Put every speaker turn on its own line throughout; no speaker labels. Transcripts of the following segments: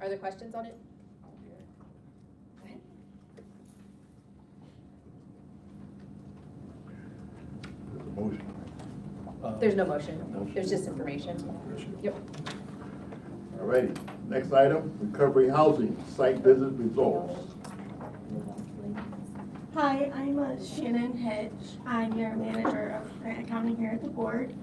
Are there questions on it?
There's a motion.
There's no motion. There's just information. Yep.
All righty. Next item, recovery housing, site visit results.
Hi, I'm Shannon Hitch. I'm your manager of grant accounting here at the board.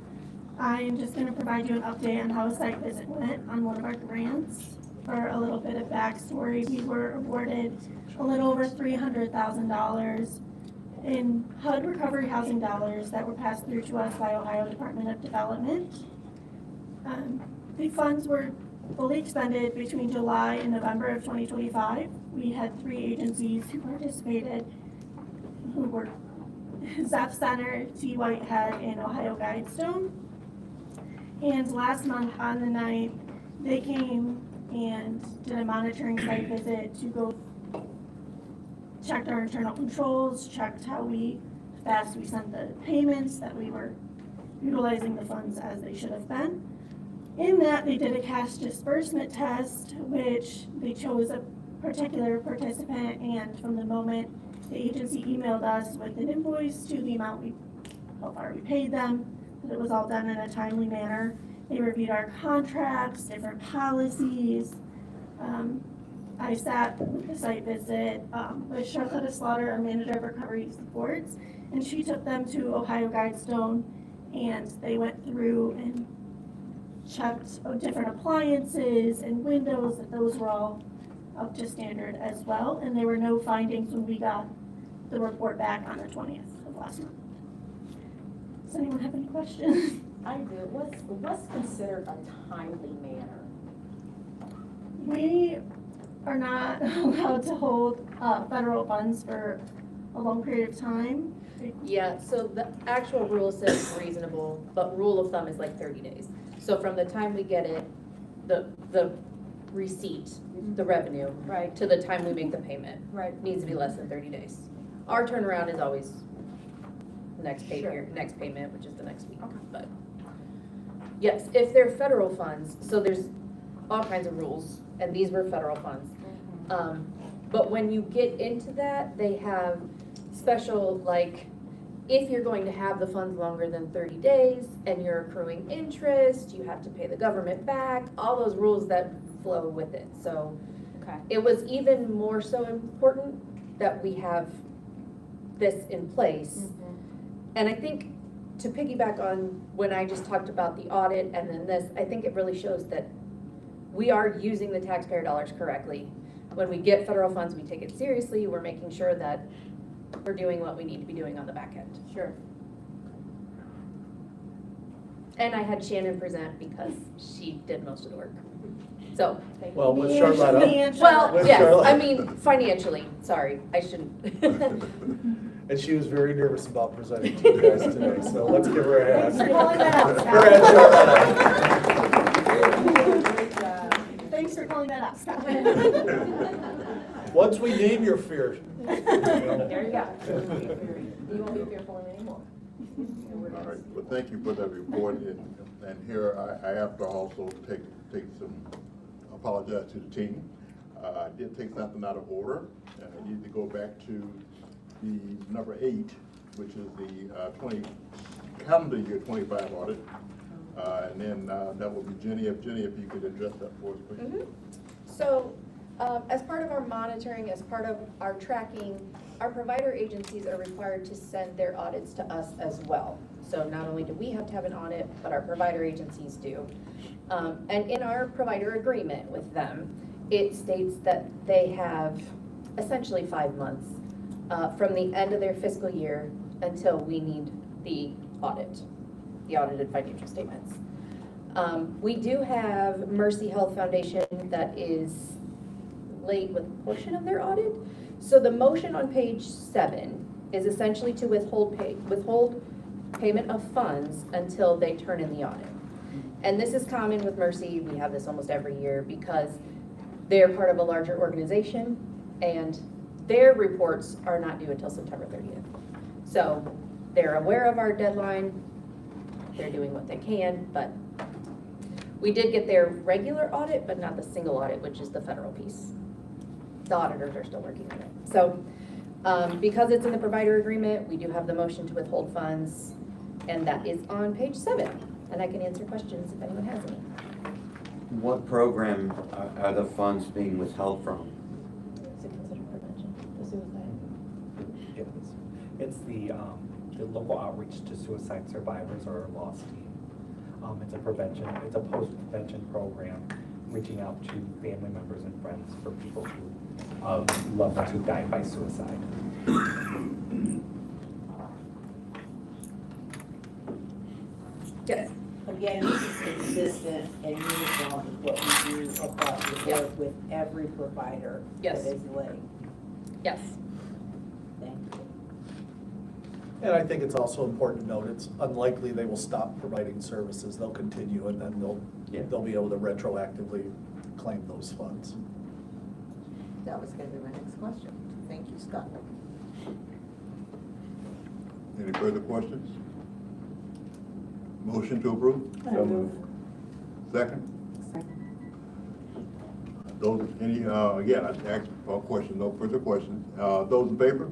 I'm just going to provide you an update on how a site visit went on one of our grants. For a little bit of backstory, we were awarded a little over $300,000 in HUD recovery housing dollars that were passed through to us by Ohio Department of Development. The funds were fully expended between July and November of 2025. We had 3 agencies who participated, who were Zeph Center, T. Whitehead, and Ohio Guidestone. And last month on the 9th, they came and did a monitoring site visit to go checked our internal controls, checked how fast we sent the payments, that we were utilizing the funds as they should have been. In that, they did a cash disbursement test, which they chose a particular participant, and from the moment the agency emailed us with an invoice to the amount how far we paid them, that it was all done in a timely manner. They reviewed our contracts, different policies. I sat with the site visit with Charlotte Slaughter, our manager of recovery supports, and she took them to Ohio Guidestone, and they went through and checked different appliances and windows, that those were all up to standard as well, and there were no findings when we got the report back on the 20th of last month. Does anyone have any questions?
I do. What's considered a timely manner?
We are not allowed to hold federal funds for a long period of time.
Yeah, so the actual rule says reasonable, but rule of thumb is like 30 days. So from the time we get it, the receipt, the revenue,
Right.
to the time we make the payment,
Right.
needs to be less than 30 days. Our turnaround is always next
Sure.
next payment, which is the next week.
Okay.
But yes, if they're federal funds, so there's all kinds of rules, and these were federal funds. But when you get into that, they have special, like, if you're going to have the funds longer than 30 days and you're accruing interest, you have to pay the government back, all those rules that flow with it. So
Okay.
it was even more so important that we have this in place. And I think, to piggyback on when I just talked about the audit and then this, I think it really shows that we are using the taxpayer dollars correctly. When we get federal funds, we take it seriously. We're making sure that we're doing what we need to be doing on the back end.
Sure.
And I had Shannon present because she did most of the work. So,
Well, with
Me
Charlotte,
and
well,
With
yes,
Charlotte.
I mean, financially, sorry, I shouldn't.
and she was very nervous about presenting to you guys today, so let's give her a
Thanks for
hand.
calling that out,
Her and
Scott.
Charlotte.
Thanks for calling that out, Scott.
Once we name your fear.
There you go. You won't be fearful anymore.
All right, well, thank you for that report, and here I have to also apologize to the team. I did take something out of order, and I need to go back to the number 8, which is the calendar year 25 audit. And then that will be Jenny, if you could address that for us, please.
So, as part of our monitoring, as part of our tracking, our provider agencies are required to send their audits to us as well. So not only do we have to have an audit, but our provider agencies do. And in our provider agreement with them, it states that they have essentially 5 months from the end of their fiscal year until we need the audit, the audited financial statements. We do have Mercy Health Foundation that is late with a portion of their audit. So the motion on page 7 is essentially to withhold payment of funds until they turn in the audit. And this is common with Mercy. We have this almost every year because they're part of a larger organization and their reports are not due until September 30th. So they're aware of our deadline. They're doing what they can, but We did get their regular audit, but not the single audit, which is the federal piece. The auditors are still working on it. So, because it's in the provider agreement, we do have the motion to withhold funds, and that is on page 7. And I can answer questions if anyone has any.
What program are the funds being withheld from?
Is it considered prevention, the suicide?
It is. It's the local outreach to suicide survivors or lost team. It's a post-prevention program, reaching out to family members and friends for people who, loved ones who died by suicide.
Yes.
Again, this is consistent and uniform with what we do across the board with every provider that
Yes.
is linked.
Yes.
Thank you.
And I think it's also important to note, it's unlikely they will stop providing services. They'll continue, and then they'll be able to retroactively claim those funds.
That was gonna be my next question. Thank you, Scott.
Any further questions? Motion to approve?
So moved.
Second? Those, any, again, I asked for a question, no further questions. Those in favor?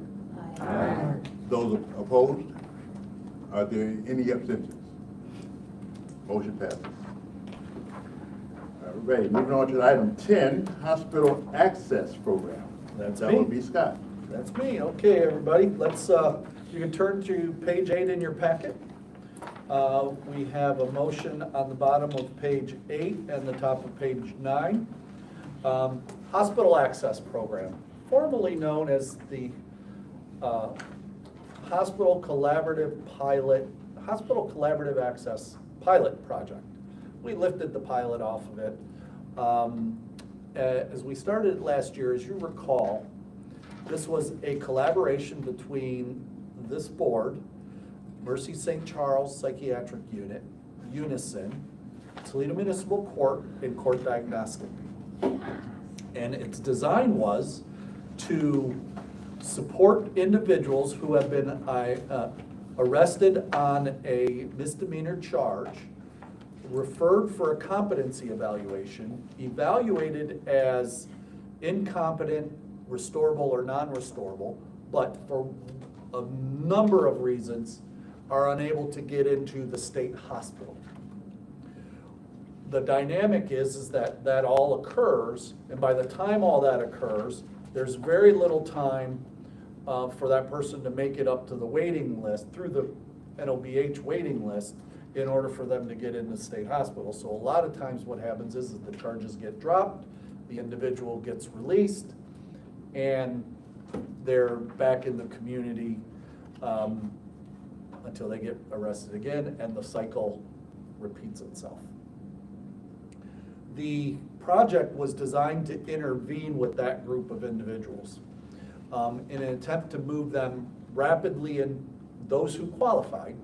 Aye.
Those opposed? Are there any abstentions? Motion passes. All right, moving on to item 10, Hospital Access Program.
That's
That
me.
would be Scott.
That's me. Okay, everybody, let's, you can turn to page 8 in your packet. We have a motion on the bottom of page 8 and the top of page 9. Hospital Access Program, formerly known as the Hospital Collaborative Access Pilot Project. We lifted the pilot off of it. As we started last year, as you recall, this was a collaboration between this board, Mercy St. Charles Psychiatric Unit, Unison, Toledo Municipal Court, and Court Diagnostic. And its design was to support individuals who have been arrested on a misdemeanor charge, referred for a competency evaluation, evaluated as incompetent, restorable or non-restorable, but for a number of reasons are unable to get into the state hospital. The dynamic is that all occurs, and by the time all that occurs, there's very little time for that person to make it up to the waiting list, through the NOBH waiting list, in order for them to get into state hospital. So a lot of times what happens is that the charges get dropped, the individual gets released, and they're back in the community until they get arrested again, and the cycle repeats itself. The project was designed to intervene with that group of individuals in an attempt to move them rapidly, and those who qualified,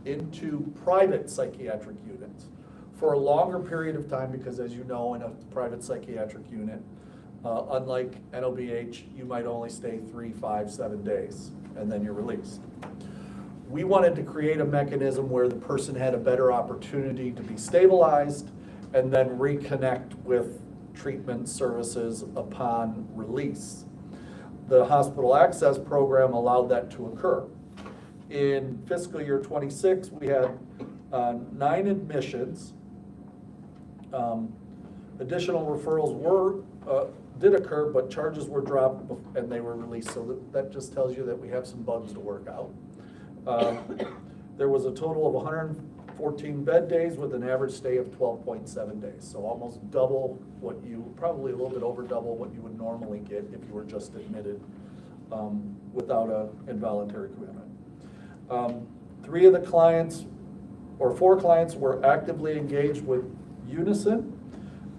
into private psychiatric units for a longer period of time, because as you know, in a private psychiatric unit, unlike NOBH, you might only stay 3, 5, 7 days, and then you're released. We wanted to create a mechanism where the person had a better opportunity to be stabilized and then reconnect with treatment services upon release. The Hospital Access Program allowed that to occur. In fiscal year 26, we had 9 admissions. Additional referrals did occur, but charges were dropped and they were released. So that just tells you that we have some bugs to work out. There was a total of 114 bed days with an average stay of 12.7 days. So almost double what probably a little bit over double what you would normally get if you were just admitted without an involuntary commitment. 3 of the clients, or 4 clients, were actively engaged with Unison,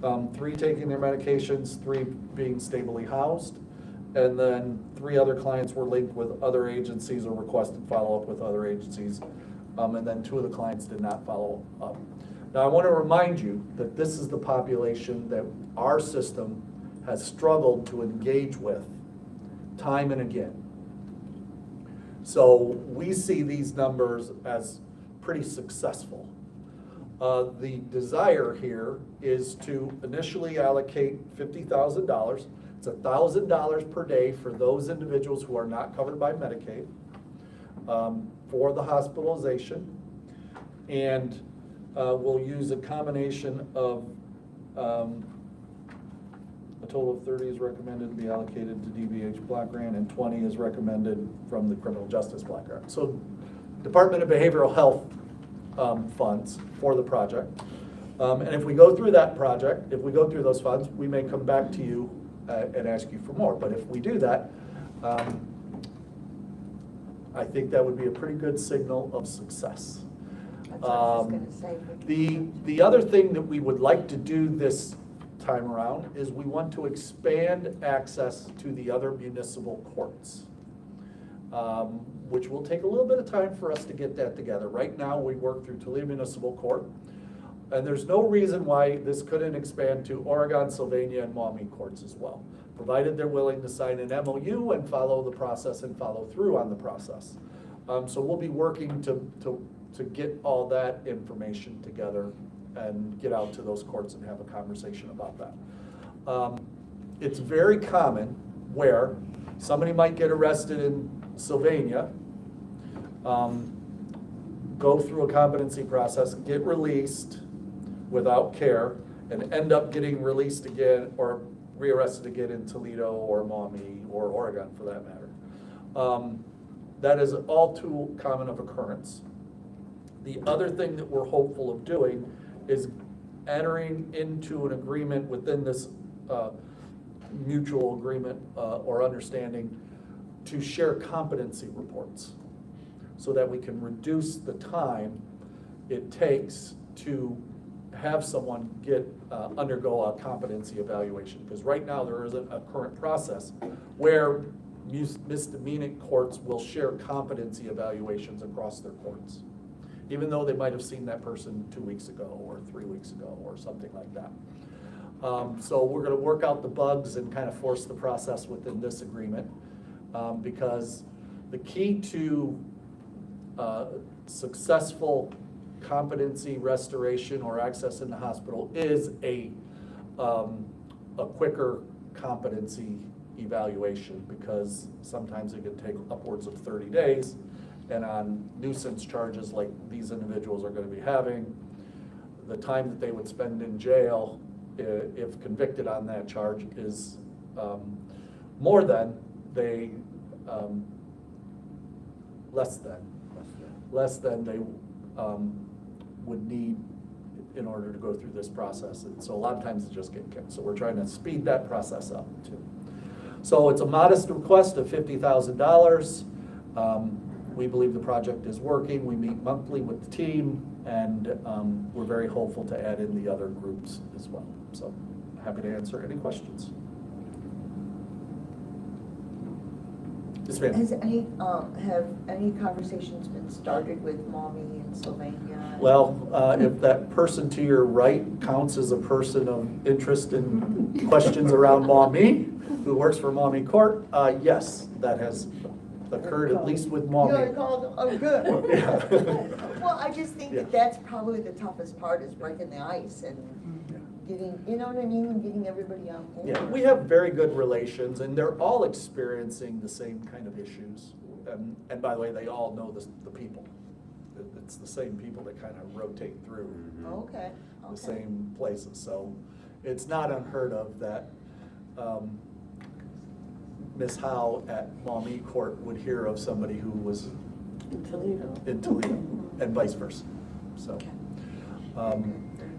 3 taking their medications, 3 being stably housed, and then 3 other clients were linked with other agencies or requested follow-up with other agencies, and then 2 of the clients did not follow up. Now, I want to remind you that this is the population that our system has struggled to engage with time and again. So we see these numbers as pretty successful. The desire here is to initially allocate $50,000. It's $1,000 per day for those individuals who are not covered by Medicaid for the hospitalization. And we'll use a combination of a total of 30 is recommended to be allocated to DBH block grant and 20 is recommended from the criminal justice block grant. So Department of Behavioral Health funds for the project. And if we go through that project, if we go through those funds, we may come back to you and ask you for more. But if we do that, I think that would be a pretty good signal of success.
That's what I was gonna say.
The other thing that we would like to do this time around is we want to expand access to the other municipal courts, which will take a little bit of time for us to get that together. Right now, we work through Toledo Municipal Court, and there's no reason why this couldn't expand to Oregon, Sylvania, and Maumee courts as well, provided they're willing to sign an MOU and follow the process and follow through on the process. So we'll be working to get all that information together and get out to those courts and have a conversation about that. It's very common where somebody might get arrested in Sylvania, go through a competency process, get released without care, and end up getting released again or rearrested again in Toledo or Maumee or Oregon for that matter. That is all too common of occurrence. The other thing that we're hopeful of doing is entering into an agreement within this mutual agreement or understanding to share competency reports so that we can reduce the time it takes to have someone undergo a competency evaluation. Because right now there isn't a current process where misdemeanor courts will share competency evaluations across their courts, even though they might have seen that person 2 weeks ago or 3 weeks ago or something like that. So we're going to work out the bugs and kind of force the process within this agreement because the key to successful competency restoration or access in the hospital is a quicker competency evaluation, because sometimes it can take upwards of 30 days. And on nuisance charges like these individuals are going to be having, the time that they would spend in jail if convicted on that charge is more than they, less than they would need in order to go through this process. And so a lot of times it's just getting kicked. So we're trying to speed that process up too. So it's a modest request of $50,000. We believe the project is working. We meet monthly with the team, and we're very hopeful to add in the other groups as well. So happy to answer any questions. Yes, ma'am.
Have any conversations been started with Maumee and Sylvania?
Well, if that person to your right counts as a person of interest in questions around Maumee, who works for Maumee Court, yes, that has occurred at least with Maumee.
You already called them? Oh, good.
Yeah.
Well, I just think that that's probably the toughest part, is breaking the ice and getting, you know what I mean, getting everybody on board.
Yeah, we have very good relations, and they're all experiencing the same kind of issues. And by the way, they all know the people. It's the same people that kind of rotate through
Okay.
the same places. So it's not unheard of that Ms. Howe at Maumee Court would hear of somebody who was in Toledo, and vice versa. So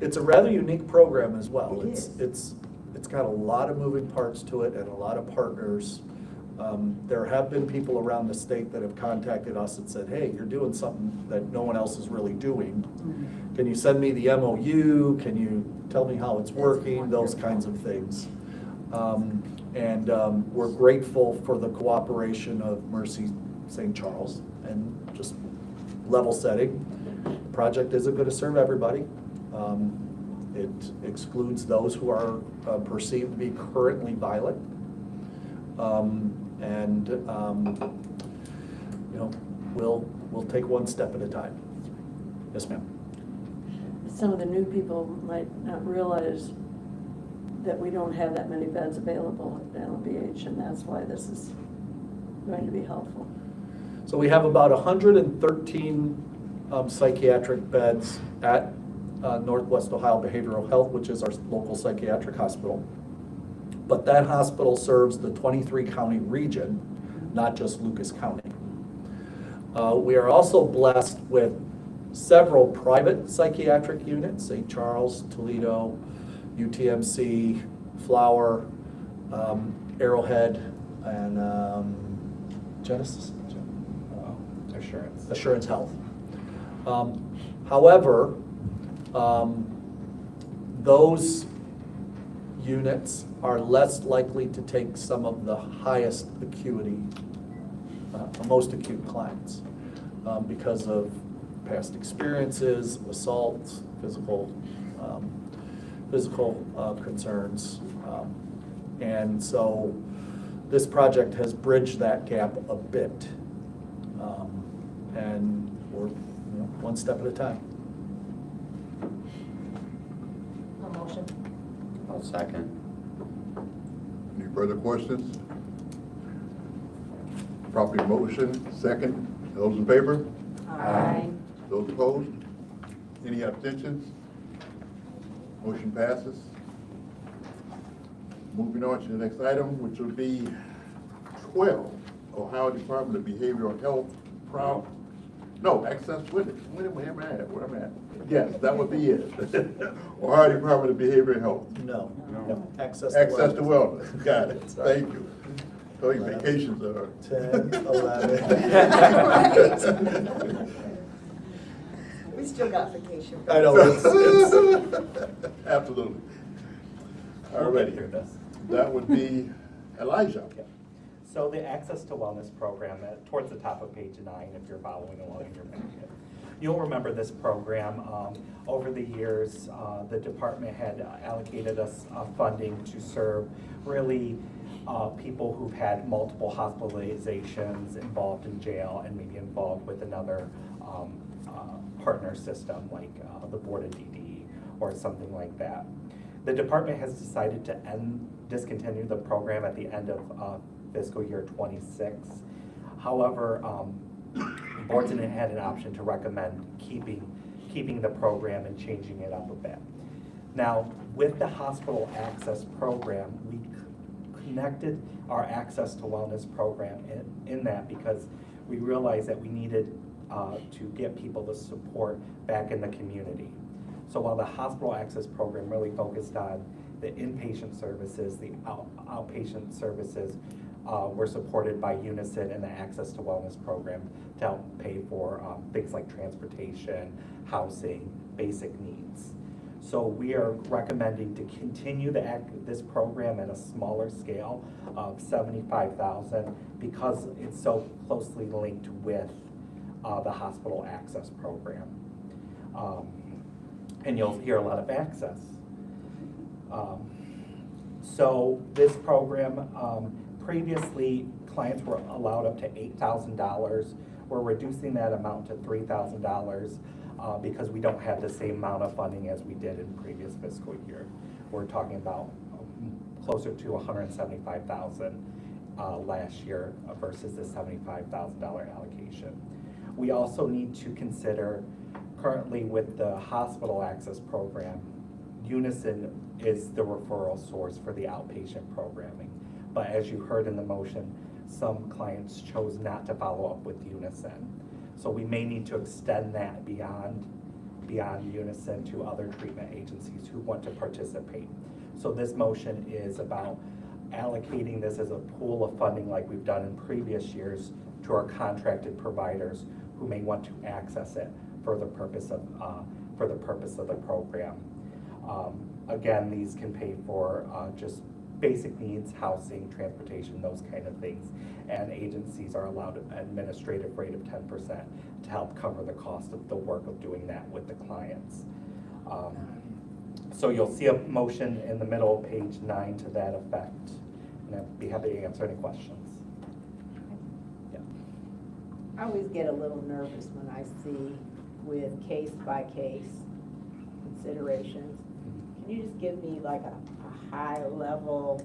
it's a rather unique program as well. It's got a lot of moving parts to it and a lot of partners. There have been people around the state that have contacted us and said, hey, you're doing something that no one else is really doing. Can you send me the MOU? Can you tell me how it's working? Those kinds of things. And we're grateful for the cooperation of Mercy St. Charles, and just level setting. The project isn't going to serve everybody. It excludes those who are perceived to be currently violent. You know, we'll take one step at a time. Yes, ma'am.
some of the new people might not realize that we don't have that many beds available at LBH, and that's why this is going to be helpful.
So we have about 113 psychiatric beds at Northwest Ohio Behavioral Health, which is our local psychiatric hospital. But that hospital serves the 23 county region, not just Lucas County. We are also blessed with several private psychiatric units, St. Charles, Toledo, UTMC, Flower, Arrowhead, and Genesis? Assurance Health. However, those units are less likely to take some of the highest acuity, most acute clients because of past experiences, assaults, physical concerns. And so this project has bridged that gap a bit. And we're one step at a time.
A motion.
I'll second.
Any further questions? Properly motion, second. Those in favor?
Aye.
Those opposed? Any abstentions? Motion passes. Moving on to the next item, which will be 12, Ohio Department of Behavioral Health, access, where am I at? Where am I at? Yes, that would be it. Ohio Department of Behavioral Health.
No. Access to
Wellness, got it,
Sorry.
thank you. So your vacations are.
10, 11.
We still got vacation.
I know, it's
Absolutely. All
We'll
right,
get through this.
that would be Elijah.
So the Access to Wellness program, towards the top of page 9, if you're following along in your packet. You'll remember this program. Over the years, the department had allocated us funding to serve really people who've had multiple hospitalizations, involved in jail, and maybe involved with another partner system like the Board of DD or something like that. The department has decided to discontinue the program at the end of fiscal year 26. However, boards had an option to recommend keeping the program and changing it up a bit. Now, with the hospital access program, we connected our Access to Wellness program in that because we realized that we needed to get people the support back in the community. So while the hospital access program really focused on the inpatient services, the outpatient services were supported by Unison and the Access to Wellness program to help pay for things like transportation, housing, basic needs. So we are recommending to continue this program at a smaller scale of $75,000 because it's so closely linked with the hospital access program. And you'll hear a lot of access. So this program, previously clients were allowed up to $8,000. We're reducing that amount to $3,000 because we don't have the same amount of funding as we did in previous fiscal year. We're talking about closer to $175,000 last year versus the $75,000 allocation. We also need to consider currently with the hospital access program, Unison is the referral source for the outpatient programming. But as you heard in the motion, some clients chose not to follow up with Unison. So we may need to extend that beyond Unison to other treatment agencies who want to participate. So this motion is about allocating this as a pool of funding like we've done in previous years to our contracted providers who may want to access it for the purpose of the program. Again, these can pay for just basic needs, housing, transportation, those kind of things. And agencies are allowed an administrative rate of 10% to help cover the cost of the work of doing that with the clients. So you'll see a motion in the middle of page 9 to that effect. And I'd be happy to answer any questions. Yeah.
I always get a little nervous when I see with case by case considerations. Can you just give me like a high level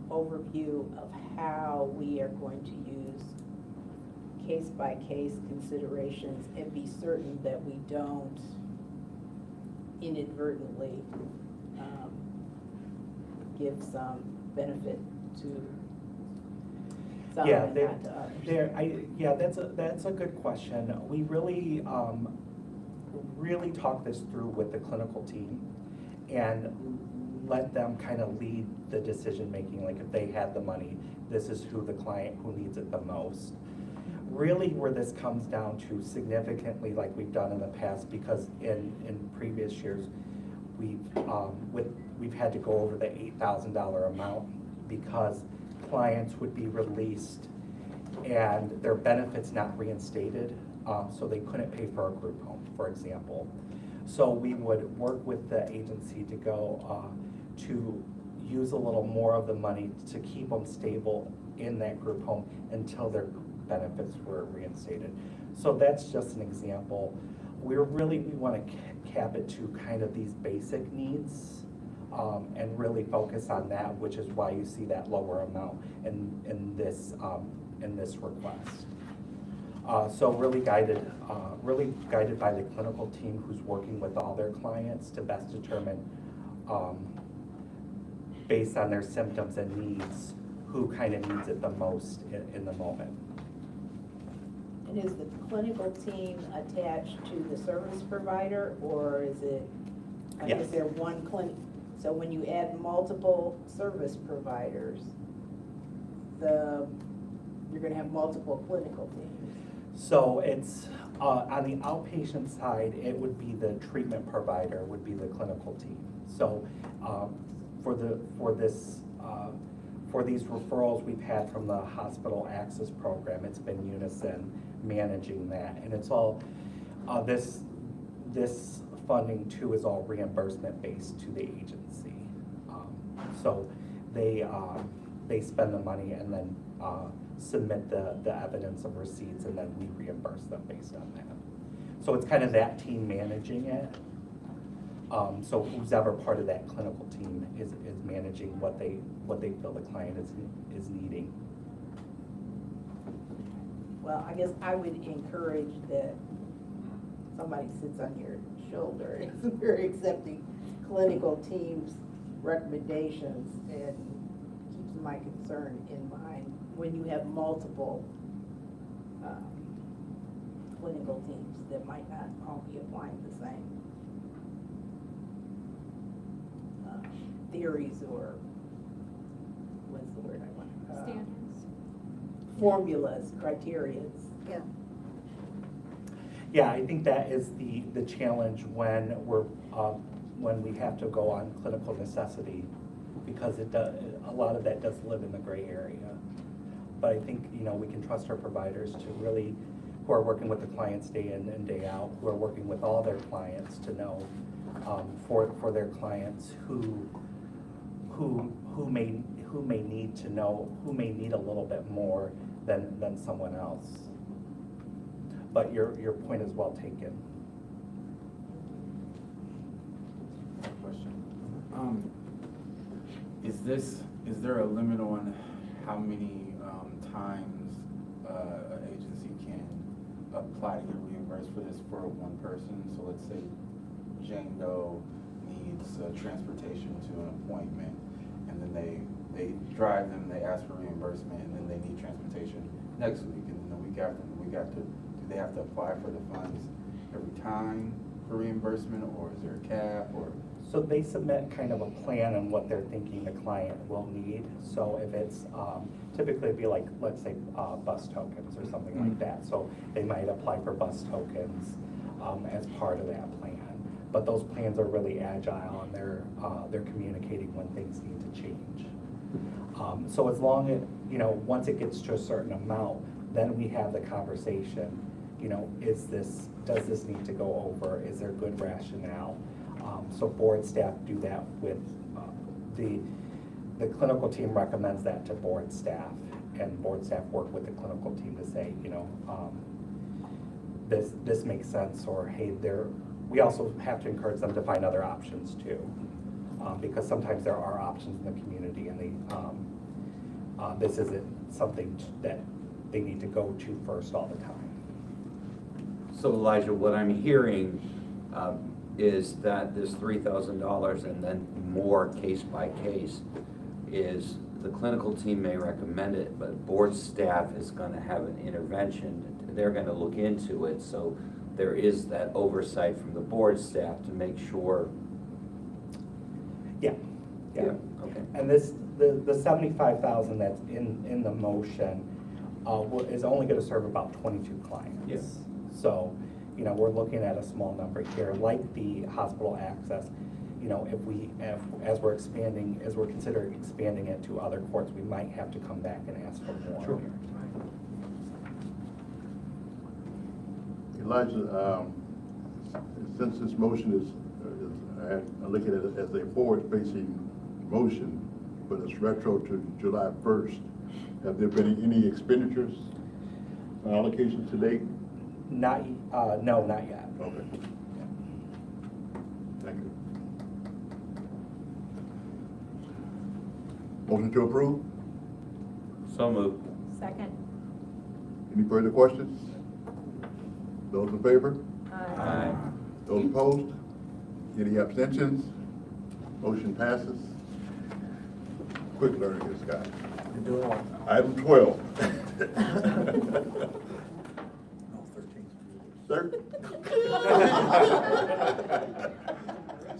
overview of how we are going to use case by case considerations and be certain that we don't inadvertently give some benefit to some
Yeah,
and not to others?
That's a good question. We really, really talk this through with the clinical team and let them kind of lead the decision-making, like if they had the money, this is who the client who needs it the most. Really where this comes down to significantly, like we've done in the past, because in previous years, we've had to go over the $8,000 amount because clients would be released and their benefits not reinstated, so they couldn't pay for a group home, for example. So we would work with the agency to go to use a little more of the money to keep them stable in that group home until their benefits were reinstated. So that's just an example. We want to cap it to kind of these basic needs and really focus on that, which is why you see that lower amount in this request. So really guided by the clinical team who's working with all their clients to best determine, based on their symptoms and needs, who kind of needs it the most in the moment.
And is the clinical team attached to the service provider, or is it, like,
Yes.
is there one clinic? So when you add multiple service providers, you're gonna have multiple clinical teams.
So it's, on the outpatient side, it would be the treatment provider, would be the clinical team. So, for these referrals we've had from the hospital access program, it's been Unison managing that. And it's all, this funding too is all reimbursement based to the agency. So they spend the money and then submit the evidence of receipts, and then we reimburse them based on that. So it's kind of that team managing it. So who's ever part of that clinical team is managing what they feel the client is needing.
Well, I guess I would encourage that somebody sits on your shoulder if you're accepting clinical teams' recommendations and keeps my concern in mind when you have multiple clinical teams that might not all be applying the same theories or, what's the word I want?
Standards.
Formulas, criterias.
Yeah.
Yeah, I think that is the challenge when when we have to go on clinical necessity, because a lot of that does live in the gray area. But I think, we can trust our providers to really, who are working with the clients day in and day out, who are working with all their clients to know, for their clients who may need to know, who may need a little bit more than someone else. But your point is well taken.
Question. Is there a limit on how many times an agency can apply to get reimbursed for this for one person? So let's say Jane Doe needs transportation to an appointment, and then they drive them, they ask for reimbursement, and then they need transportation next week, and then the week after, do they have to apply for the funds every time for reimbursement, or is there a cap, or?
So they submit kind of a plan on what they're thinking the client will need. So if it's, typically it'd be like, let's say, bus tokens or something like that. So they might apply for bus tokens as part of that plan. But those plans are really agile, and they're communicating when things need to change. So as long as, once it gets to a certain amount, then we have the conversation, does this need to go over? Is there good rationale? So board staff do that with, the clinical team recommends that to board staff, and board staff work with the clinical team to say, this makes sense, or hey, we also have to encourage them to find other options too. Because sometimes there are options in the community and this isn't something that they need to go to first all the time.
So Elijah, what I'm hearing is that this $3,000 and then more case by case is the clinical team may recommend it, but board staff is going to have an intervention. They're going to look into it, so there is that oversight from the board staff to make sure.
Yeah.
Okay.
And the 75,000 that's in the motion is only going to serve about 22 clients.
Yes.
So, you know, we're looking at a small number here, like the hospital access. You know, as we're considering expanding it to other courts, we might have to come back and ask for more.
Sure.
Elijah, since this motion is I look at it as a forward-facing motion, but it's retro to July 1st. Have there been any expenditures, allocations to date?
No, not yet.
Okay. Thank you. Motion to approve?
So moved.
Second.
Any further questions? Those in favor?
Aye.
Those opposed? Any abstentions? Motion passes. Quick learning here, Scott.
You're doing well.
Item 12.
No, 13.
Sir?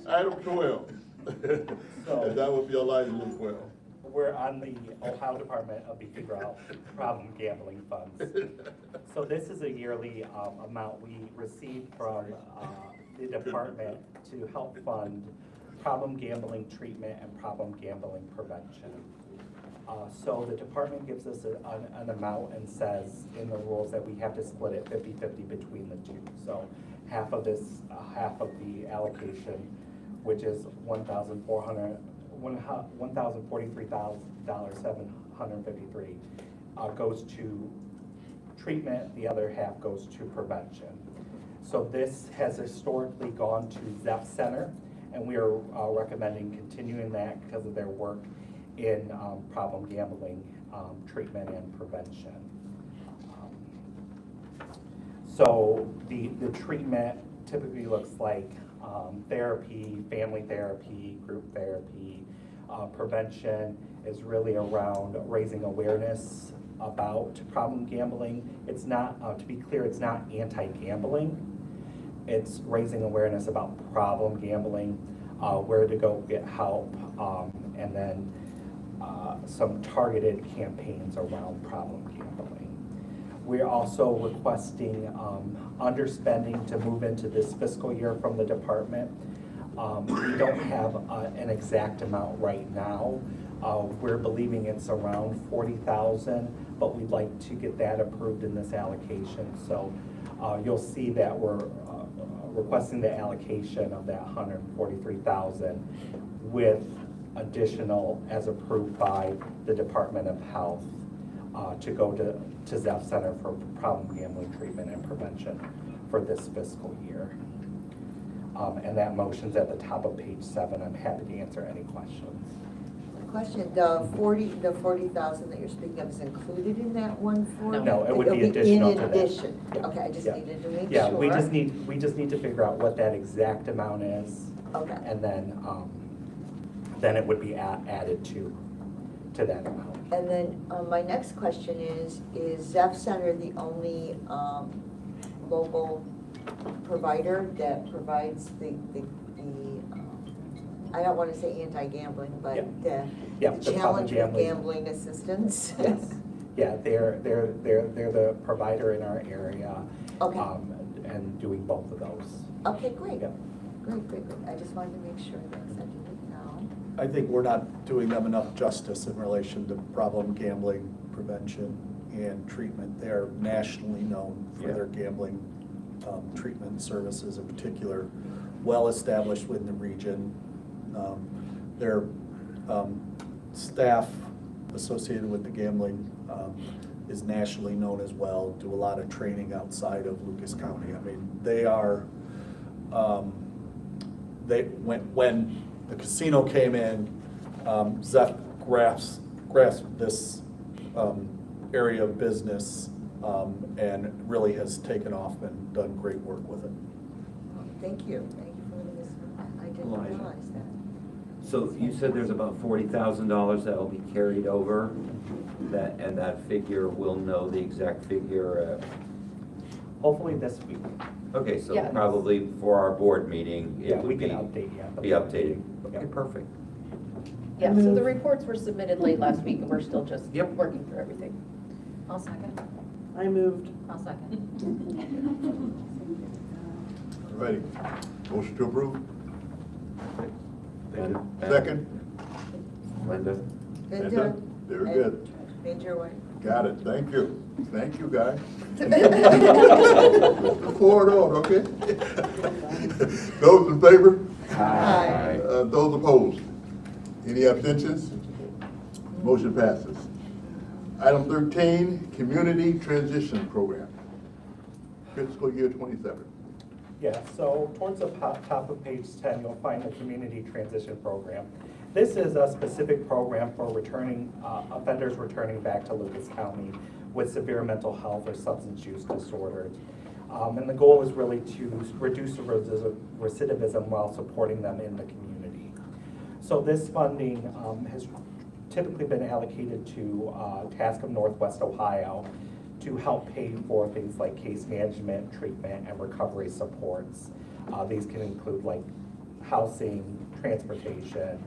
Item 12. And that would be Elijah Luke 12.
We're on the Ohio Department of Behavioral Problem Gambling Funds. So this is a yearly amount we receive from the department to help fund problem gambling treatment and problem gambling prevention. So the department gives us an amount and says in the rules that we have to split it 50-50 between the two. So half of the allocation, which is $1,043,753, goes to treatment. The other half goes to prevention. So this has historically gone to ZEF Center, and we are recommending continuing that because of their work in problem gambling treatment and prevention. So the treatment typically looks like therapy, family therapy, group therapy. Prevention is really around raising awareness about problem gambling. It's not, to be clear, it's not anti-gambling. It's raising awareness about problem gambling, where to go get help, and then some targeted campaigns around problem gambling. We're also requesting underspending to move into this fiscal year from the department. We don't have an exact amount right now. We're believing it's around 40,000, but we'd like to get that approved in this allocation. So you'll see that we're requesting the allocation of that 143,000 with additional as approved by the Department of Health to go to ZEF Center for problem gambling treatment and prevention for this fiscal year. And that motion's at the top of page 7. I'm happy to answer any questions.
Question, the 40,000 that you're speaking of is included in that 140?
No, it would be additional to that.
In addition?
Yeah.
Okay, I just
Yeah.
needed to make sure.
Yeah, we just need to figure out what that exact amount is.
Okay.
And then it would be added to that amount.
And then my next question is ZEF Center the only local provider that provides the I don't want to say anti-gambling, but
Yeah.
the
The
challenge
problem
with gambling assistance?
Yes. Yeah, they're the provider in our area.
Okay.
And doing both of those.
Okay, great.
Yep.
Great. I just wanted to make sure that I didn't know.
I think we're not doing them enough justice in relation to problem gambling prevention and treatment. They're nationally known for
Yeah.
their gambling treatment services in particular, well-established within the region. Their staff associated with the gambling is nationally known as well, do a lot of training outside of Lucas County. I mean, they are when the casino came in, Zeph grasped this area of business and really has taken off and done great work with it.
Thank you for letting us know that. I didn't
Elijah.
realize that.
So you said there's about $40,000 that will be carried over, and that figure, we'll know the exact figure.
Hopefully this week.
Okay, so
Yeah.
probably for our board meeting, it
Yeah, we
would
can update, yeah.
be updated. Okay,
Yeah.
perfect.
Yeah, so the reports were submitted late last week, and we're still just
Yep.
working through everything.
I'll second.
I moved.
I'll second.
Ready? Motion to approve?
And-
Second?
Linda?
Linda?
Very good.
Made your way.
Got it, thank you. Thank you, guys. Forward on, okay? Those in favor?
Aye.
Those opposed? Any abstentions? Motion passes. Item 13, Community Transition Program, fiscal year 27.
Yeah, so towards the top of page 10, you'll find the Community Transition Program. This is a specific program for returning, offenders returning back to Lucas County with severe mental health or substance use disorders. And the goal is really to reduce the recidivism while supporting them in the community. So this funding has typically been allocated to Task of Northwest Ohio to help pay for things like case management, treatment, and recovery supports. These can include like housing, transportation,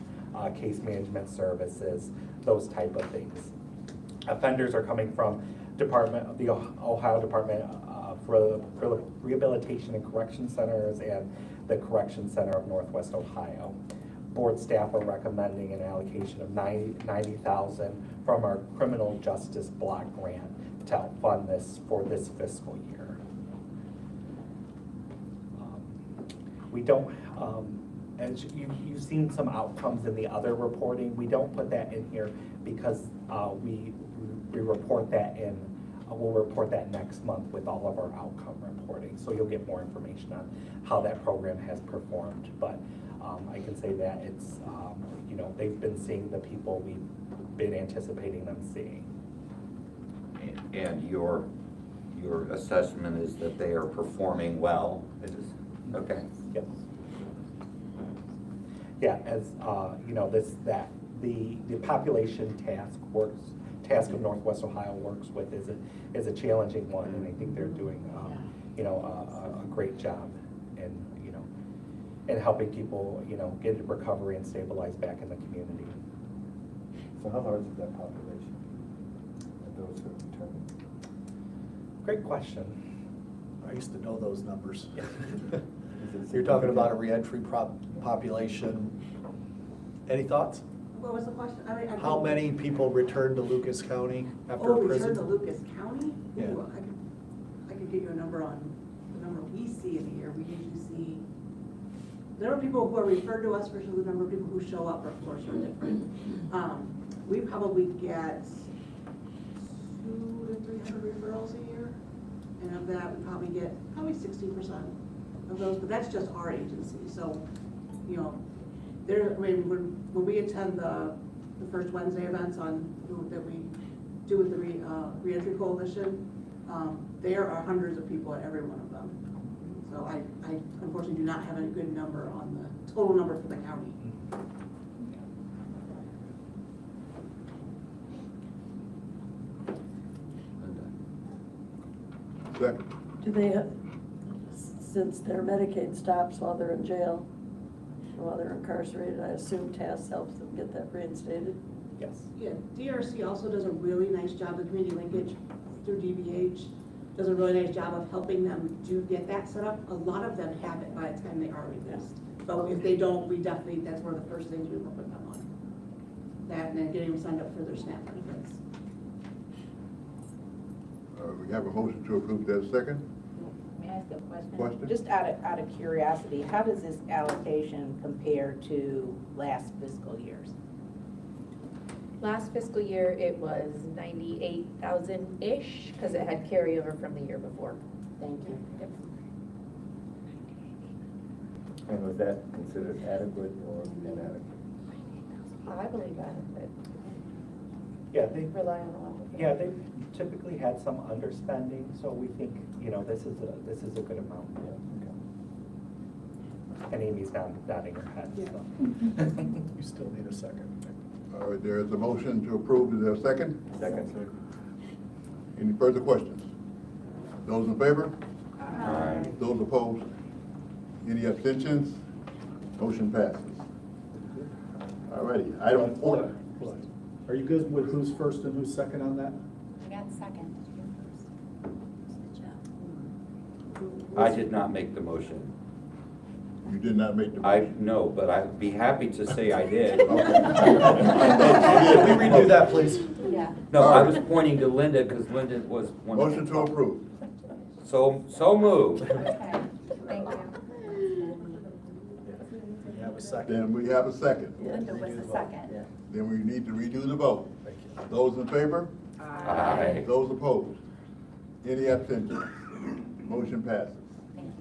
case management services, those type of things. Offenders are coming from the Ohio Department for Rehabilitation and Correction Centers and the Correction Center of Northwest Ohio. Board staff are recommending an allocation of $90,000 from our Criminal Justice Block Grant to help fund this for this fiscal year. We don't, as you've seen some outcomes in the other reporting, we don't put that in here because we report that in, we'll report that next month with all of our outcome reporting. So you'll get more information on how that program has performed. But I can say that it's, you know, they've been seeing the people we've been anticipating them seeing.
And your assessment is that they are performing well? Okay.
Yep. Yeah, as you know, the population task of Northwest Ohio works with is a challenging one, and I think they're doing you know, a great job in helping people, you know, get into recovery and stabilize back in the community.
So how large is that population of those who are returning?
Great question.
I used to know those numbers.
Is it
You're talking about a reentry population. Any thoughts?
What was the question? I
How many people return to Lucas County after
Oh,
prison?
return to Lucas County?
Yeah.
Ooh, I could get you a number on the number we see in a year. We usually see, the number of people who are referred to us versus the number of people who show up, of course, are different. We probably get 200 to 300 referrals a year. And of that, we probably get 60% of those, but that's just our agency. So, you know, when we attend the first Wednesday events that we do with the Reentry Coalition, there are hundreds of people at every one of them. So I unfortunately do not have a good number on the total number for the county.
Second.
Do they, since their Medicaid stops while they're in jail, while they're incarcerated, I assume TAS helps them get that reinstated?
Yes.
Yeah, DRC also does a really nice job of community linkage through DBH, does a really nice job of helping them to get that set up. A lot of them have it by the time they are released. But if they don't, we definitely, that's one of the first things we work with them on. That and then getting them signed up for their SNAP benefits.
We have a motion to approve that second.
May I ask a question?
Question?
Just out of curiosity, how does this allocation compare to last fiscal year's?
Last fiscal year, it was 98,000-ish, because it had carryover from the year before.
Thank you.
Yep.
And was that considered adequate or inadequate?
I believe adequate.
Yeah, they,
Rely on a lot of.
yeah, they typically had some underspending, so we think, you know, this is a good amount. And Amy's nodding her head, so.
You still need a second.
All right, there is a motion to approve. Is there a second?
Second.
Any further questions? Those in favor?
Aye.
Those opposed? Any abstentions? Motion passes. All righty, item
Hold
4.
on. Are you good with who's first and who's second on that?
I got second.
I did not make the motion.
You did not make the
I,
motion.
no, but I'd be happy to say I did.
Can we redo that, please?
Yeah.
No, I was pointing to Linda because Linda was one.
Motion to approve.
So moved.
Okay, thank you.
You have a second.
Then we have a second.
Linda was the second.
Then we need to redo the vote.
Thank you.
Those in favor?
Aye.
Those opposed? Any abstentions? Motion passes.
Thank you.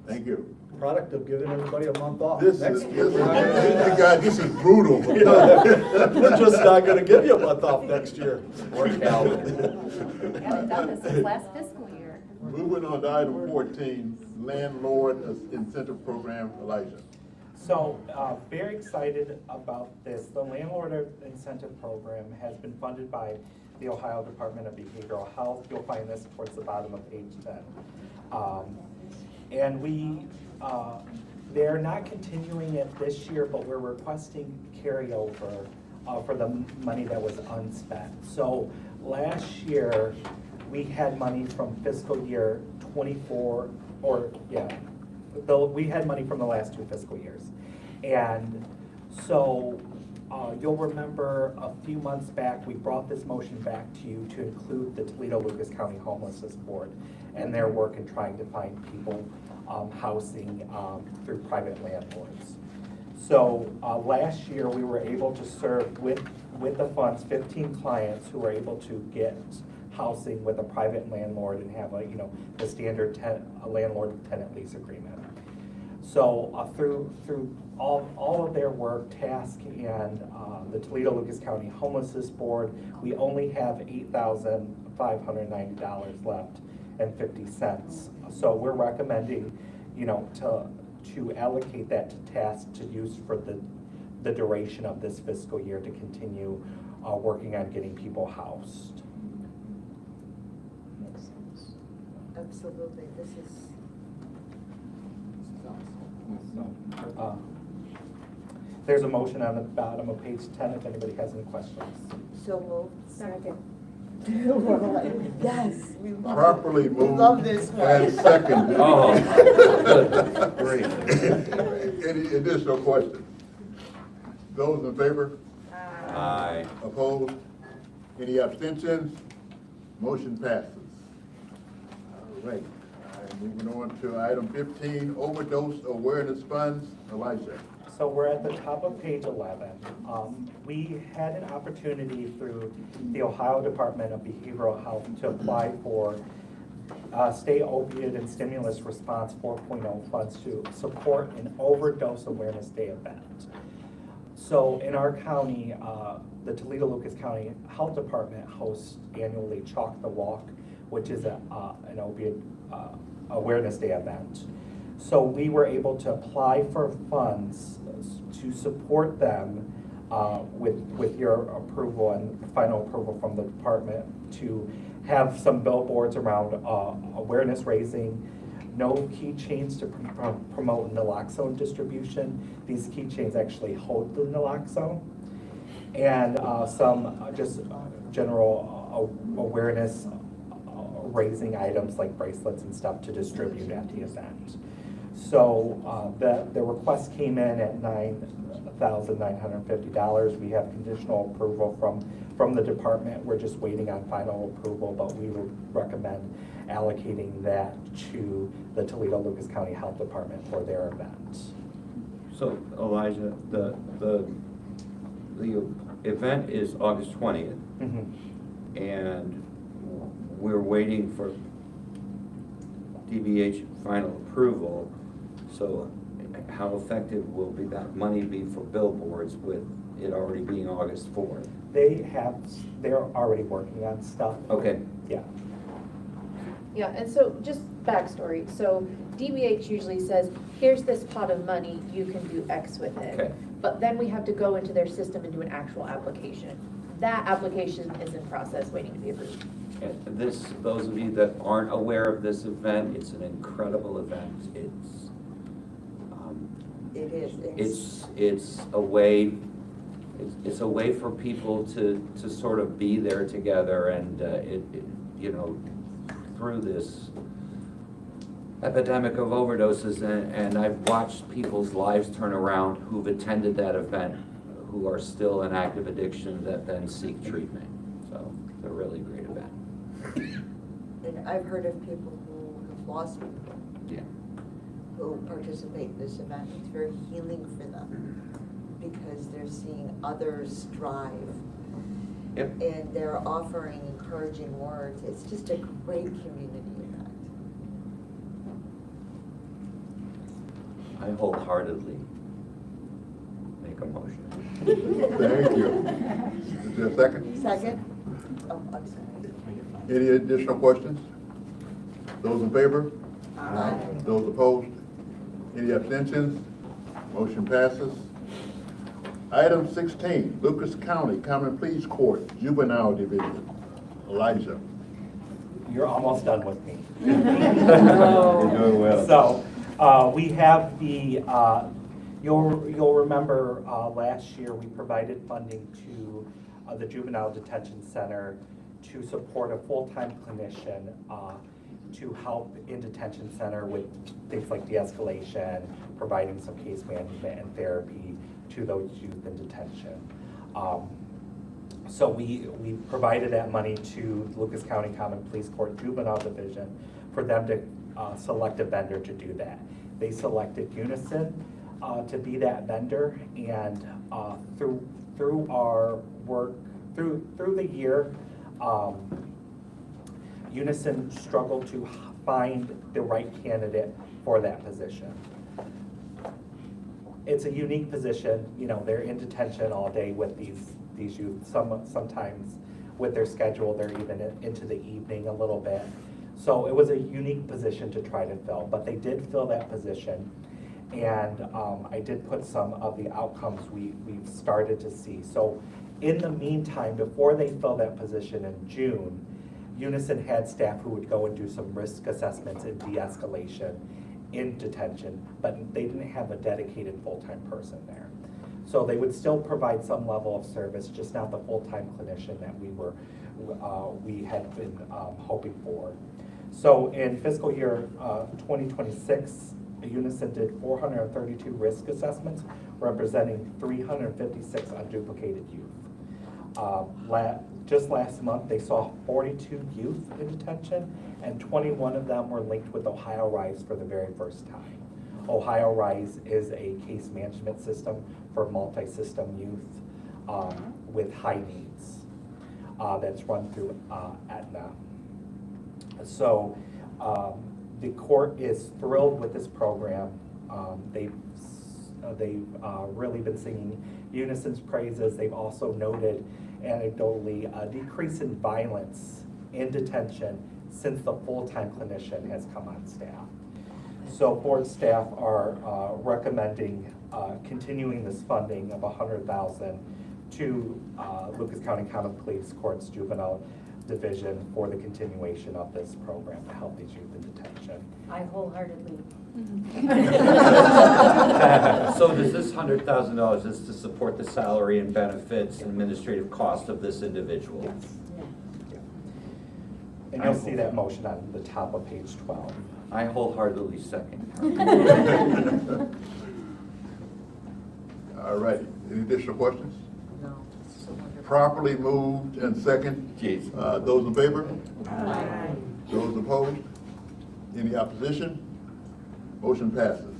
Thank you.
Product of giving everybody a month off.
This
Next
is,
year,
this is brutal.
we're just not gonna give you a month off next year.
Or Calvin.
We haven't done this since last fiscal year.
Moving on to item 14, landlord incentive program. Elijah.
So, very excited about this. The landlord incentive program has been funded by the Ohio Department of Behavioral Health. You'll find this towards the bottom of page 10. And they're not continuing it this year, but we're requesting carryover for the money that was unspent. So last year, we had money from fiscal year 24, we had money from the last 2 fiscal years. And so you'll remember a few months back, we brought this motion back to you to include the Toledo-Lucas County Homelessness Board and their work in trying to find people housing through private landlords. So last year, we were able to serve with the funds 15 clients who were able to get housing with a private landlord and have the standard landlord-tenant lease agreement. So through all of their work, task, and the Toledo-Lucas County Homelessness Board, we only have $8,590 left and 50 cents. So we're recommending, to allocate that to task to use for the duration of this fiscal year to continue working on getting people housed.
Makes sense. Absolutely, this is.
There's a motion on the bottom of page 10 if anybody has any questions.
So moved.
Second.
Yes, we love it.
Properly
We
moved
love this one.
and seconded.
Oh, great.
Any additional questions? Those in favor?
Aye.
Opposed? Any abstentions? Motion passes. All right. Moving on to item 15, overdose awareness funds. Elijah.
So we're at the top of page 11. We had an opportunity through the Ohio Department of Behavioral Health to apply for state opiate and stimulus response 4.0 funds to support an overdose awareness day event. So in our county, the Toledo-Lucas County Health Department hosts annually Chalk the Walk, which is an opiate awareness day event. So we were able to apply for funds to support them with your approval and final approval from the department to have some billboards around awareness raising, no keychains to promote naloxone distribution. These keychains actually hold the naloxone. And some just general awareness raising items like bracelets and stuff to distribute at the event. So the request came in at $9,950. We have conditional approval from the department. We're just waiting on final approval, but we would recommend allocating that to the Toledo-Lucas County Health Department for their event.
So Elijah, the event is August 20th, and we're waiting for DBH final approval. So how effective will that money be for billboards with it already being August 4th?
They're already working on stuff.
Okay,
Yeah.
Yeah, and so just backstory, so DBH usually says, here's this pot of money, you can do X with it.
Okay.
But then we have to go into their system and do an actual application. That application is in process, waiting to be approved.
and those of you that aren't aware of this event, it's an incredible event.
It is.
It's a way, it's a way for people to sort of be there together and, you know, through this epidemic of overdoses, and I've watched people's lives turn around who've attended that event, who are still in active addiction that then seek treatment. So it's a really great event.
And I've heard of people who have lost people
Yeah.
who participate in this event. It's very healing for them because they're seeing others strive.
Yep.
And they're offering encouraging words. It's just a great community event.
I wholeheartedly make a motion.
Thank you. Is there a second?
Second? Oh, I'm sorry.
Any additional questions? Those in favor?
Aye.
Those opposed? Any abstentions? Motion passes. Item 16, Lucas County Common Pleas Court, Juvenile Division. Elijah.
You're almost done with me.
You're doing well.
So, we have the, you'll remember last year we provided funding to the Juvenile Detention Center to support a full-time clinician to help in detention center with things like de-escalation, providing some case management and therapy to those youth in detention. So we provided that money to Lucas County Common Pleas Court Juvenile Division for them to select a vendor to do that. They selected Unison to be that vendor, and through our work, through the year, Unison struggled to find the right candidate for that position. It's a unique position, you know, they're in detention all day with these youth. Sometimes with their schedule, they're even into the evening a little bit. So it was a unique position to try to fill, but they did fill that position. And I did put some of the outcomes we've started to see. So in the meantime, before they fill that position in June, Unison had staff who would go and do some risk assessments and de-escalation in detention, but they didn't have a dedicated full-time person there. So they would still provide some level of service, just not the full-time clinician that we had been hoping for. So in fiscal year 2026, Unison did 432 risk assessments, representing 356 unduplicated youth. Just last month, they saw 42 youth in detention, and 21 of them were linked with Ohio Rise for the very first time. Ohio Rise is a case management system for multi-system youth with high needs that's run through Aetna. So the court is thrilled with this program. They've really been singing Unison's praises. They've also noted anecdotally a decrease in violence in detention since the full-time clinician has come on staff. So board staff are recommending continuing this funding of $100,000 to Lucas County Common Pleas Court's Juvenile Division for the continuation of this program to help these youth in detention.
I wholeheartedly.
So does this $100,000 is to support the salary and benefits and administrative cost of this individual?
Yes. And you'll see that motion on the top of page 12.
I wholeheartedly second.
All right, any additional questions?
No, it's so wonderful.
Properly moved and second.
Jeez.
Those in favor?
Aye.
Those opposed? Any opposition? Motion passes.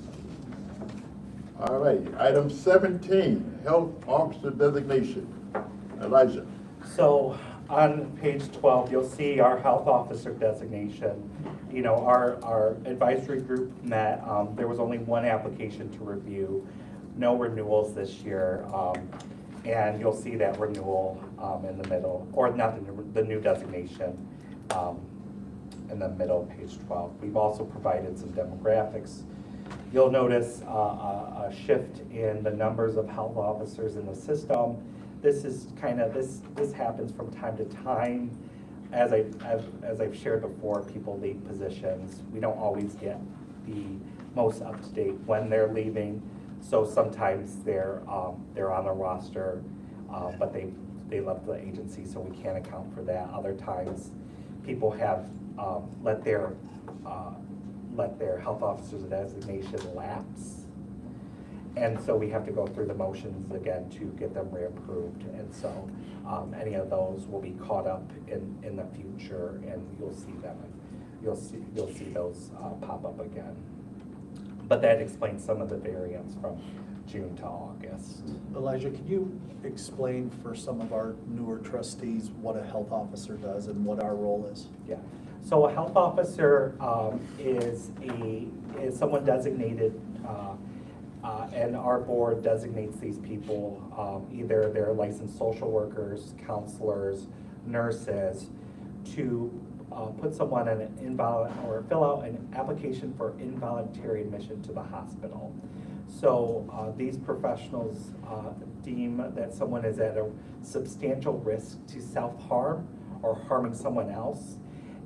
All right, item 17, Health Officer Designation. Elijah.
So On page 12, you'll see our health officer designation. You know, our advisory group met, there was only one application to review, no renewals this year. And you'll see that renewal in the middle, or not the new designation in the middle, page 12. We've also provided some demographics. You'll notice a shift in the numbers of health officers in the system. This is kind of, this happens from time to time. As I've shared before, people leave positions. We don't always get the most up-to-date when they're leaving. So sometimes they're on the roster, but they left the agency, so we can't account for that. Other times, people have let their health officer's designation lapse. And so we have to go through the motions again to get them reapproved. And so any of those will be caught up in the future, and you'll see them. You'll see those pop up again. But that explains some of the variance from June to August.
Elijah, can you explain for some of our newer trustees what a health officer does and what our role is?
Yeah. So a health officer is someone designated, and our board designates these people, either they're licensed social workers, counselors, nurses, to put someone in an or fill out an application for involuntary admission to the hospital. So these professionals deem that someone is at a substantial risk to self-harm or harming someone else,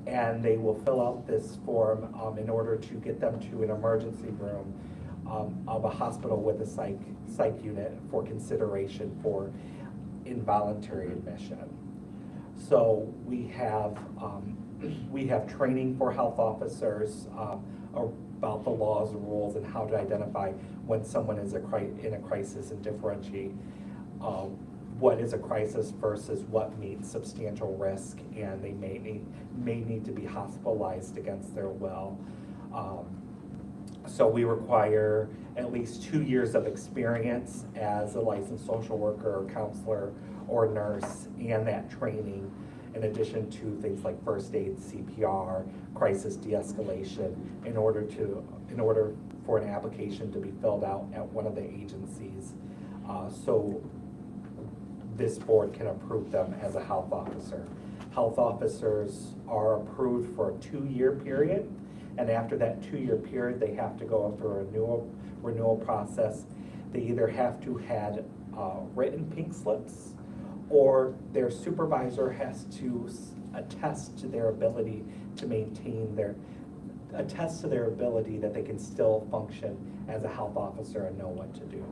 and they will fill out this form in order to get them to an emergency room of a hospital with a psych unit for consideration for involuntary admission. So we have training for health officers about the laws and rules and how to identify when someone is in a crisis and differentiate what is a crisis versus what means substantial risk, and they may need to be hospitalized against their will. So we require at least 2 years of experience as a licensed social worker or counselor or nurse, and that training in addition to things like first aid, CPR, crisis de-escalation, in order for an application to be filled out at one of the agencies. So this board can approve them as a health officer. Health officers are approved for a 2-year period, and after that 2-year period, they have to go through a renewal process. They either have to had written pink slips, or their supervisor has to attest to their ability to attest to their ability that they can still function as a health officer and know what to do.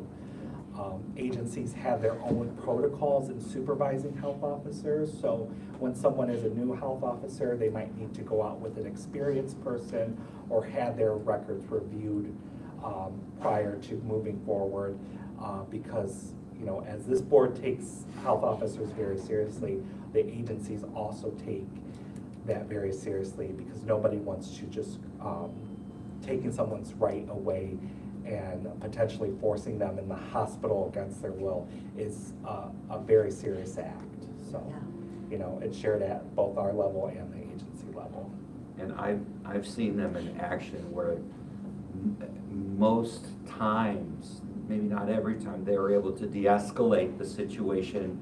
Agencies have their own protocols in supervising health officers, so when someone is a new health officer, they might need to go out with an experienced person or have their records reviewed prior to moving forward, because as this board takes health officers very seriously, the agencies also take that very seriously, because nobody wants to just taking someone's right away and potentially forcing them in the hospital against their will is a very serious act. So, it's shared at both our level and the agency level.
And I've seen them in action where most times, maybe not every time, they were able to de-escalate the situation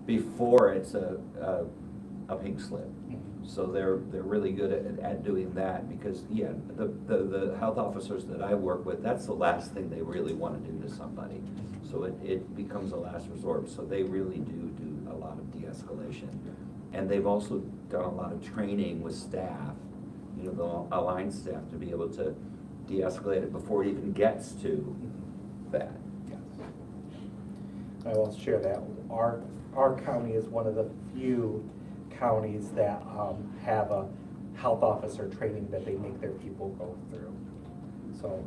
before it's a pink slip. So they're really good at doing that, because the health officers that I work with, that's the last thing they really want to do to somebody. So it becomes a last resort. So they really do a lot of de-escalation. And they've also done a lot of training with staff, the aligned staff, to be able to de-escalate it before it even gets to that.
Yes. I will share that. Our county is one of the few counties that have a health officer training that they make their people go through. So,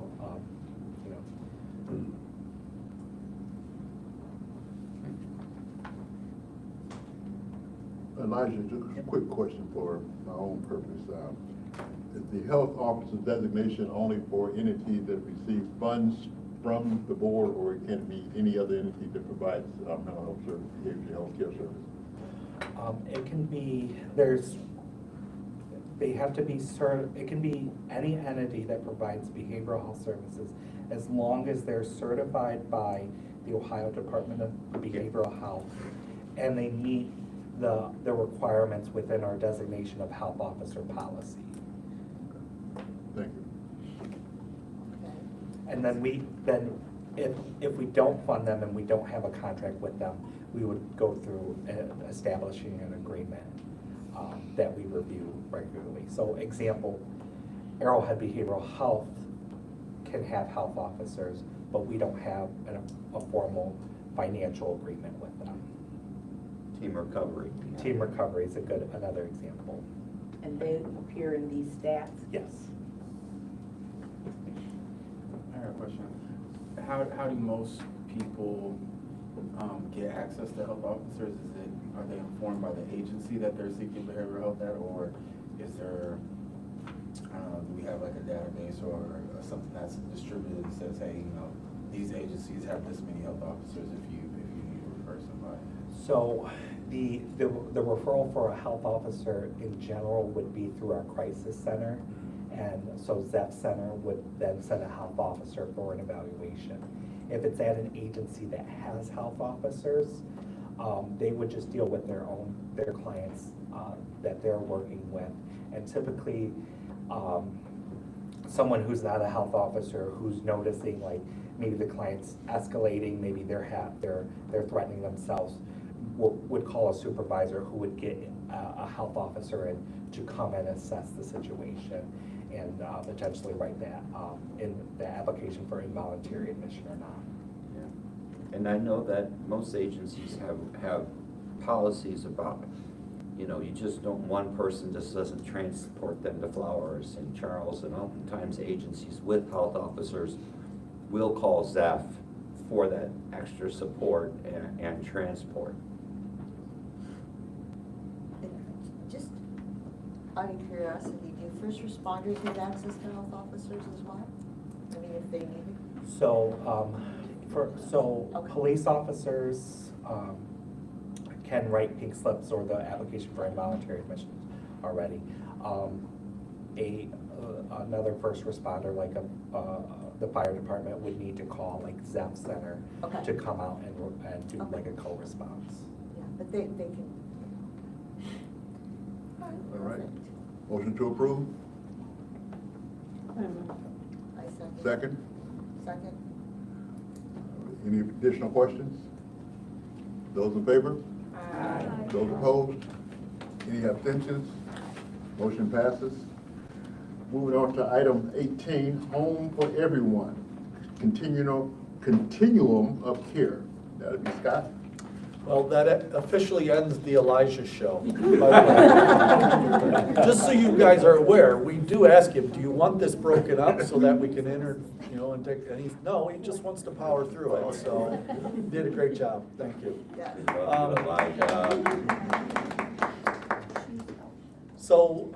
Elijah, just a quick question for my own purpose. Is the health officer designation only for entities that receive funds from the board, or it can be any other entity that provides mental health service, behavioral health care service?
It can be, they have to be it can be any entity that provides behavioral health services, as long as they're certified by the Ohio Department of Behavioral Health, and they meet the requirements within our designation of health officer policy.
Thank you.
And then if we don't fund them and we don't have a contract with them, we would go through establishing an agreement that we review regularly. So example, Arrowhead Behavioral Health can have health officers, but we don't have a formal financial agreement with them.
Team recovery.
Team Recovery is another example.
And they appear in these stats?
Yes.
I have a question. How do most people get access to health officers? Are they informed by the agency that they're seeking behavioral health at, or is there, I don't know, do we have like a database or something that's distributed that says, hey, these agencies have this many health officers if you need to refer somebody?
So the referral for a health officer in general would be through our crisis center. And so ZEF Center would then send a health officer for an evaluation. If it's at an agency that has health officers, they would just deal with their clients that they're working with. And typically, someone who's not a health officer who's noticing like maybe the client's escalating, maybe they're threatening themselves, would call a supervisor who would get a health officer in to come and assess the situation and potentially write that in the application for involuntary admission or not.
Yeah. And I know that most agencies have policies about, you just don't, one person just doesn't transport them to Flowers and Charles, and oftentimes agencies with health officers will call ZEF for that extra support and transport.
Just out of curiosity, do first responders have access to health officers as well? I mean, if they need it?
So,
Okay.
police officers can write pink slips or the application for involuntary admission already. Another first responder, like the fire department, would need to call like ZEF Center
Okay.
to come out and do
Okay.
like a co-response.
Yeah, but they can.
All right.
Perfect.
Motion to approve?
I second.
Second?
Second.
Any additional questions? Those in favor?
Aye.
Those opposed? Any abstentions? Motion passes. Moving on to item 18, Home for Everyone, continuum of care. That'll be Scott.
Well, that officially ends the Elijah show. By the way. Just so you guys are aware, we do ask him, do you want this broken up so that we can enter, and take any, no, he just wants to power through it, so you did a great job, thank you.
Yeah.
So,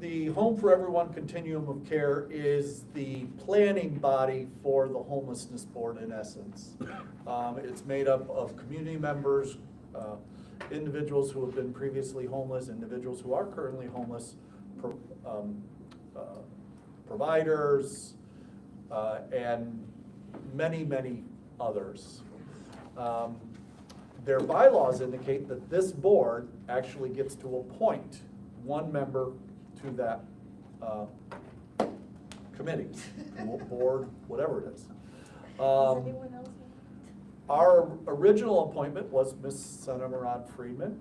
the Home for Everyone Continuum of Care is the planning body for the homelessness board in essence. It's made up of community members, individuals who have been previously homeless, individuals who are currently homeless, providers, and many, many others. Their bylaws indicate that this board actually gets to appoint one member to that committee, board, whatever it is.
Does anyone else?
Our original appointment was Ms. Senamarad Freeman,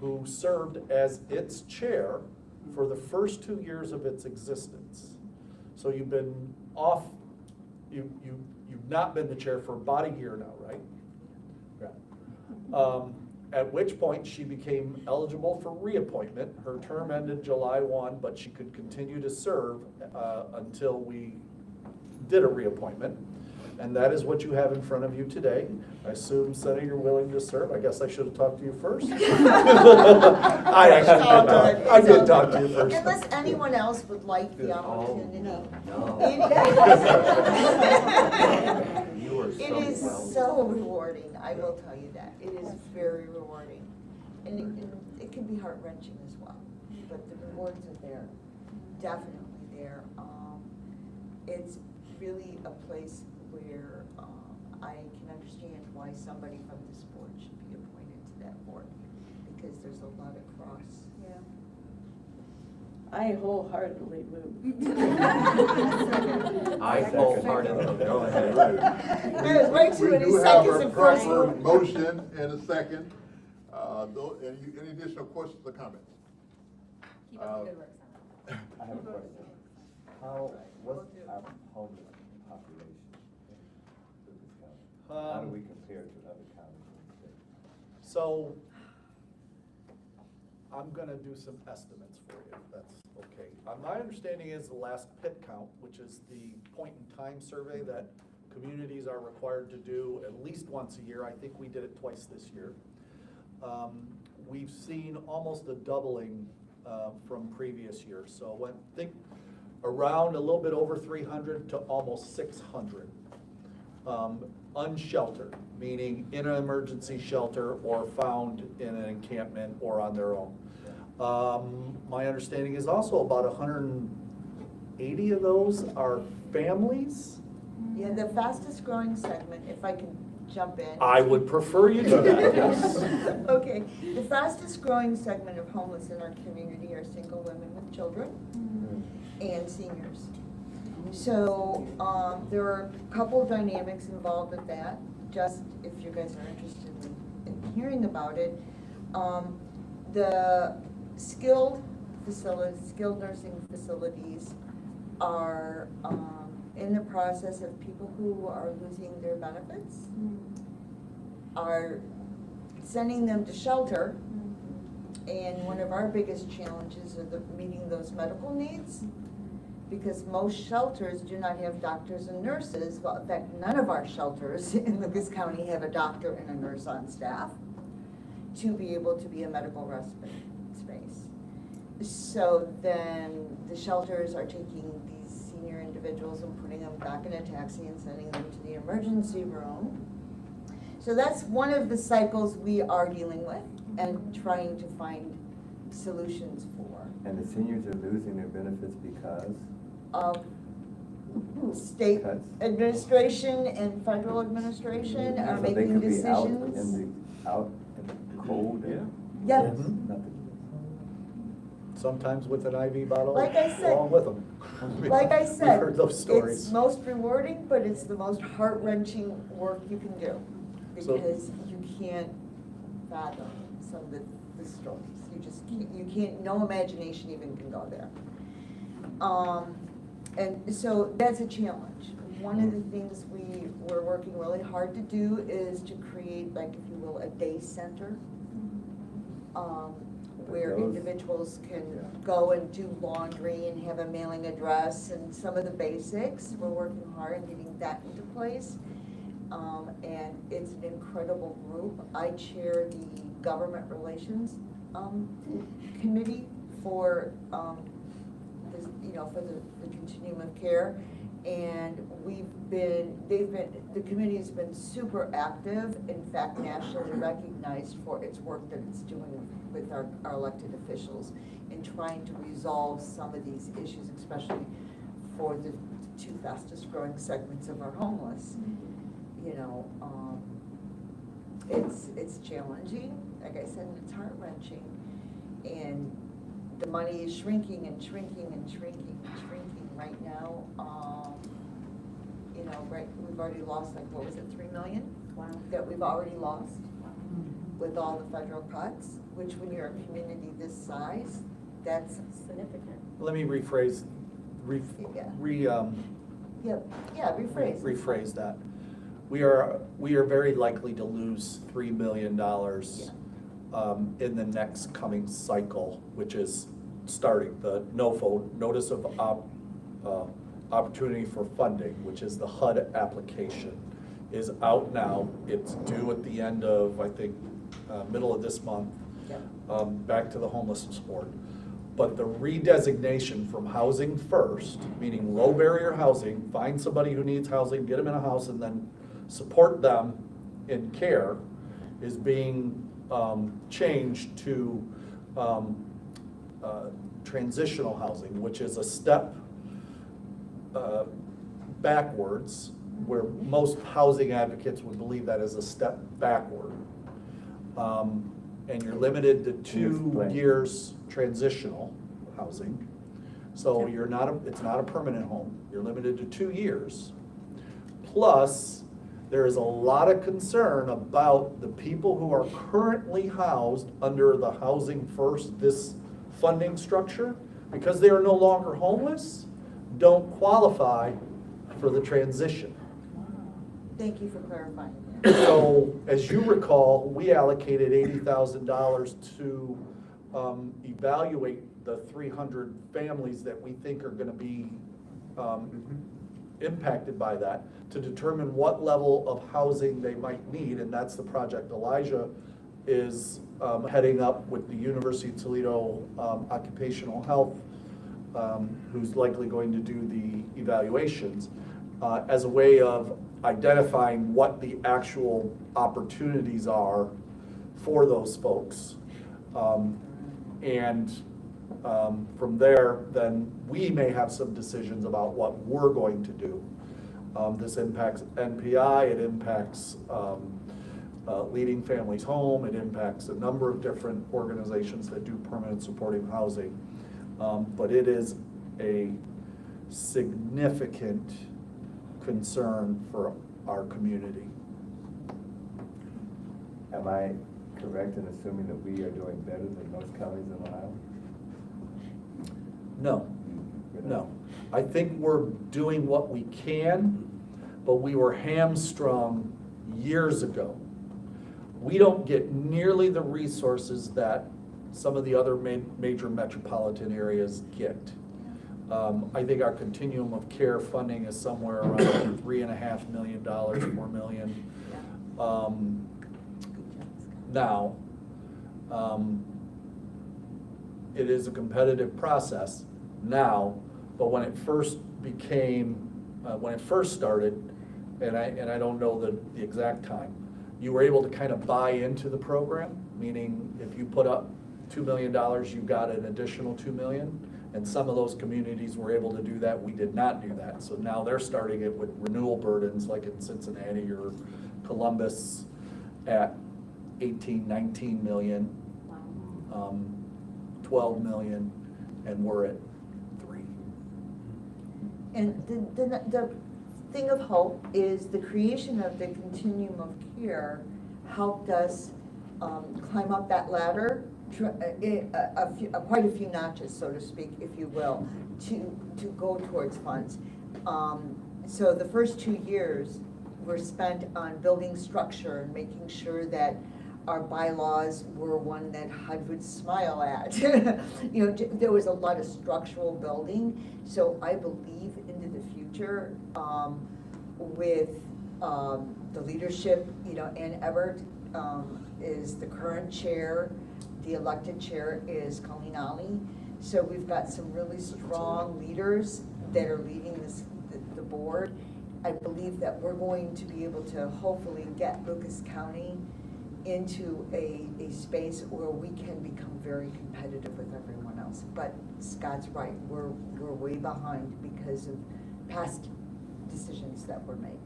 who served as its chair for the first 2 years of its existence. So you've been off, you've not been the chair for about a year now, right? Yeah. At which point she became eligible for reappointment. Her term ended July 1, but she could continue to serve until we did a reappointment. And that is what you have in front of you today. I assume, Senator, you're willing to serve. I guess I should have talked to you first. I actually I did talk to you first.
Unless anyone else would like the opportunity.
No. You
It is so rewarding, I will tell you that. It is very rewarding. And it can be heart-wrenching as well, but the rewards are there, definitely there. It's really a place where I can understand why somebody from this board should be appointed to that board, because there's a lot of cross.
Yeah. I wholeheartedly move.
I wholeheartedly, go ahead.
There's way too many seconds in first.
We do have a proper motion and a second. Any additional questions or comments?
Keep up the good work, Senator.
I have a question. What's our homeless population in Lucas County? How do we compare to other counties in the state?
So, I'm gonna do some estimates for you, if that's okay. My understanding is the last pit count, which is the point-in-time survey that communities are required to do at least once a year. I think we did it twice this year. We've seen almost a doubling from previous years. So I think around a little bit over 300 to almost 600 unsheltered, meaning in an emergency shelter or found in an encampment or on their own. My understanding is also about 180 of those are families.
Yeah, the fastest growing segment, if I can jump in.
I would prefer you do that, yes.
Okay, the fastest growing segment of homeless in our community are single women with children and seniors. So there are a couple of dynamics involved with that, just if you guys are interested in hearing about it. The skilled nursing facilities are in the process of people who are losing their benefits, are sending them to shelter, and one of our biggest challenges are meeting those medical needs, because most shelters do not have doctors and nurses. Well, in fact, none of our shelters in Lucas County have a doctor and a nurse on staff to be able to be a medical respite space. So then the shelters are taking these senior individuals and putting them back in a taxi and sending them to the emergency room. So that's one of the cycles we are dealing with and trying to find solutions for.
And the seniors are losing their benefits because?
Of state
Cuts.
administration and federal administration are
So they
making
could be
decisions.
out in the cold and
Yes.
nothing.
Sometimes with an IV bottle
Like I said-
along with them.
Like I said,
We've heard those stories.
it's most rewarding, but it's the most heart-wrenching work you can do,
So-
because you can't fathom some of the stories. You can't, no imagination even can go there. And so that's a challenge. One of the things we're working really hard to do is to create, like, if you will, a day center, where individuals can go and do laundry and have a mailing address and some of the basics. We're working hard on getting that into place. And it's an incredible group. I chair the government relations committee for this, for the continuum of care. And the committee's been super active, in fact, nationally recognized for its work that it's doing with our elected officials in trying to resolve some of these issues, especially for the two fastest growing segments of our homeless. It's challenging, like I said, and it's heart-wrenching. And the money is shrinking and shrinking and shrinking and shrinking right now. We've already lost, like, what was it, 3 million?
Wow.
That we've already lost with all the federal cuts, which when you're a community this size, that's
Significant.
Let me rephrase, rephrase that. We are very likely to lose $3 million in the next coming cycle, which is starting the NOFO, Notice of Opportunity for Funding, which is the HUD application, is out now. It's due at the end of, I think, middle of this month, back to the homelessness board. But the redesignation from housing first, meaning low barrier housing, find somebody who needs housing, get them in a house, and then support them in care is being changed to transitional housing, which is a step backwards, where most housing advocates would believe that is a step backward. And you're limited to 2 years transitional housing. So you're not, it's not a permanent home. You're limited to 2 years. Plus, there is a lot of concern about the people who are currently housed under the Housing First, this funding structure, because they are no longer homeless, don't qualify for the transition.
Thank you for clarifying that.
So, as you recall, we allocated $80,000 to evaluate the 300 families that we think are gonna be impacted by that, to determine what level of housing they might need, and that's the project Elijah is heading up with the University of Toledo Occupational Health, who's likely going to do the evaluations, as a way of identifying what the actual opportunities are for those folks. And from there, then we may have some decisions about what we're going to do. This impacts NPI, it impacts Leading Families Home, it impacts a number of different organizations that do permanent supportive housing. But it is a significant concern for our community.
Am I correct in assuming that we are doing better than most counties in Ohio?
No, no. I think we're doing what we can, but we were hamstrung years ago. We don't get nearly the resources that some of the other major metropolitan areas get. I think our continuum of care funding is somewhere around $3.5 million, $4 million. Now, it is a competitive process now, but when it first became, when it first started, and I don't know the exact time, you were able to kind of buy into the program, meaning if you put up $2 million, you got an additional $2 million, and some of those communities were able to do that. We did not do that. So now they're starting it with renewal burdens like in Cincinnati or Columbus at 18, 19 million, 12 million, and we're at 3.
And the thing of hope is the creation of the continuum of care helped us climb up that ladder, quite a few notches, so to speak, if you will, to go towards funds. So the first 2 years were spent on building structure and making sure that our bylaws were one that HUD would smile at. You know, there was a lot of structural building. So I believe into the future with the leadership, you know, Ann Everett is the current chair. The elected chair is Colleen Ali. So we've got some really strong leaders that are leading the board. I believe that we're going to be able to hopefully get Lucas County into a space where we can become very competitive with everyone else. But Scott's right, we're way behind because of past decisions that were made.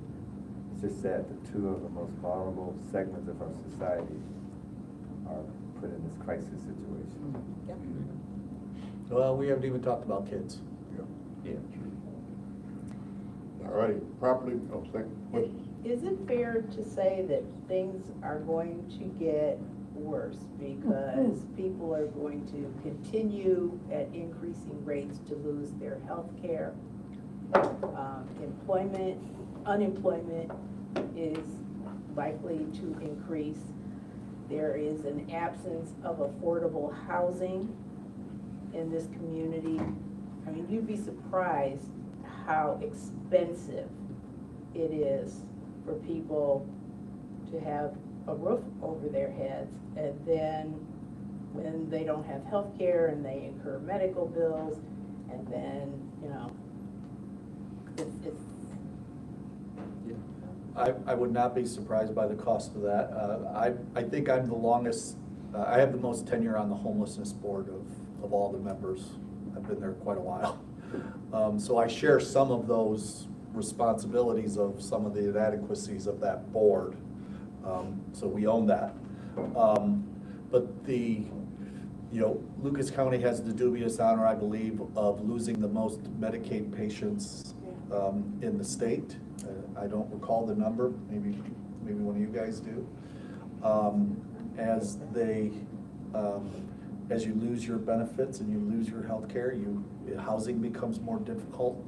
It's just sad that 2 of the most vulnerable segments of our society are put in this crisis situation.
Yep.
Well, we haven't even talked about kids.
Yeah. All righty, properly, second.
Is it fair to say that things are going to get worse because people are going to continue at increasing rates to lose their health care? Unemployment is likely to increase. There is an absence of affordable housing in this community. I mean, you'd be surprised how expensive it is for people to have a roof over their heads, and then when they don't have health care and they incur medical bills, and then, you know, it's
I would not be surprised by the cost of that. I think I'm the longest, I have the most tenure on the homelessness board of all the members. I've been there quite a while. So I share some of those responsibilities of some of the inadequacies of that board. So we own that. But Lucas County has the dubious honor, I believe, of losing the most Medicaid patients in the state. I don't recall the number, maybe one of you guys do. As you lose your benefits and you lose your health care, housing becomes more difficult.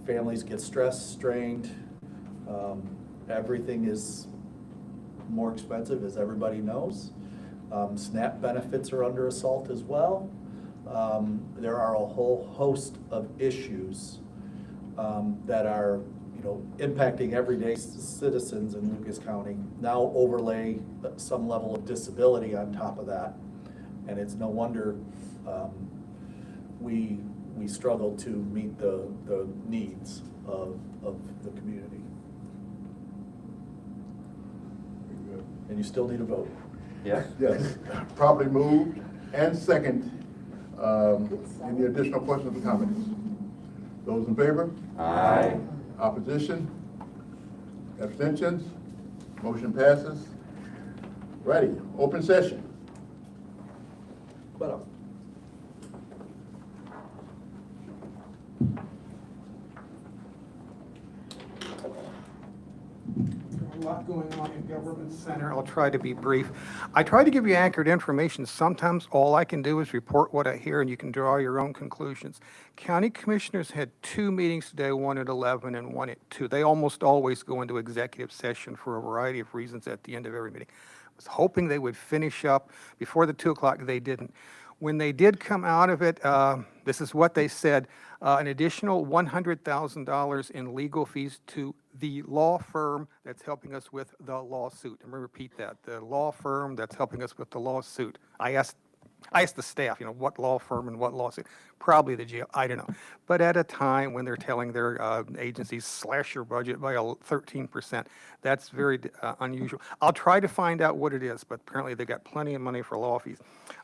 Families get stressed, strained. Everything is more expensive, as everybody knows. SNAP benefits are under assault as well. There are a whole host of issues that are impacting everyday citizens in Lucas County. Now overlay some level of disability on top of that. And it's no wonder we struggle to meet the needs of the community. And you still need a vote.
Yes?
Yes, properly moved and second. Any additional questions or comments? Those in favor?
Aye.
Opposition? Abstentions? Motion passes. Ready, open session.
A lot going on in Government Center. I'll try to be brief. I try to give you accurate information. Sometimes all I can do is report what I hear, and you can draw your own conclusions. County commissioners had 2 meetings today, one at 11 and one at 2. They almost always go into executive session for a variety of reasons at the end of every meeting. I was hoping they would finish up before the 2 o'clock. They didn't. When they did come out of it, this is what they said, an additional $100,000 in legal fees to the law firm that's helping us with the lawsuit. I'm going to repeat that, the law firm that's helping us with the lawsuit. I asked the staff, what law firm and what lawsuit? Probably the jail, I don't know. But at a time when they're telling their agencies, slash your budget by 13%, that's very unusual. I'll try to find out what it is, but apparently they got plenty of money for law fees.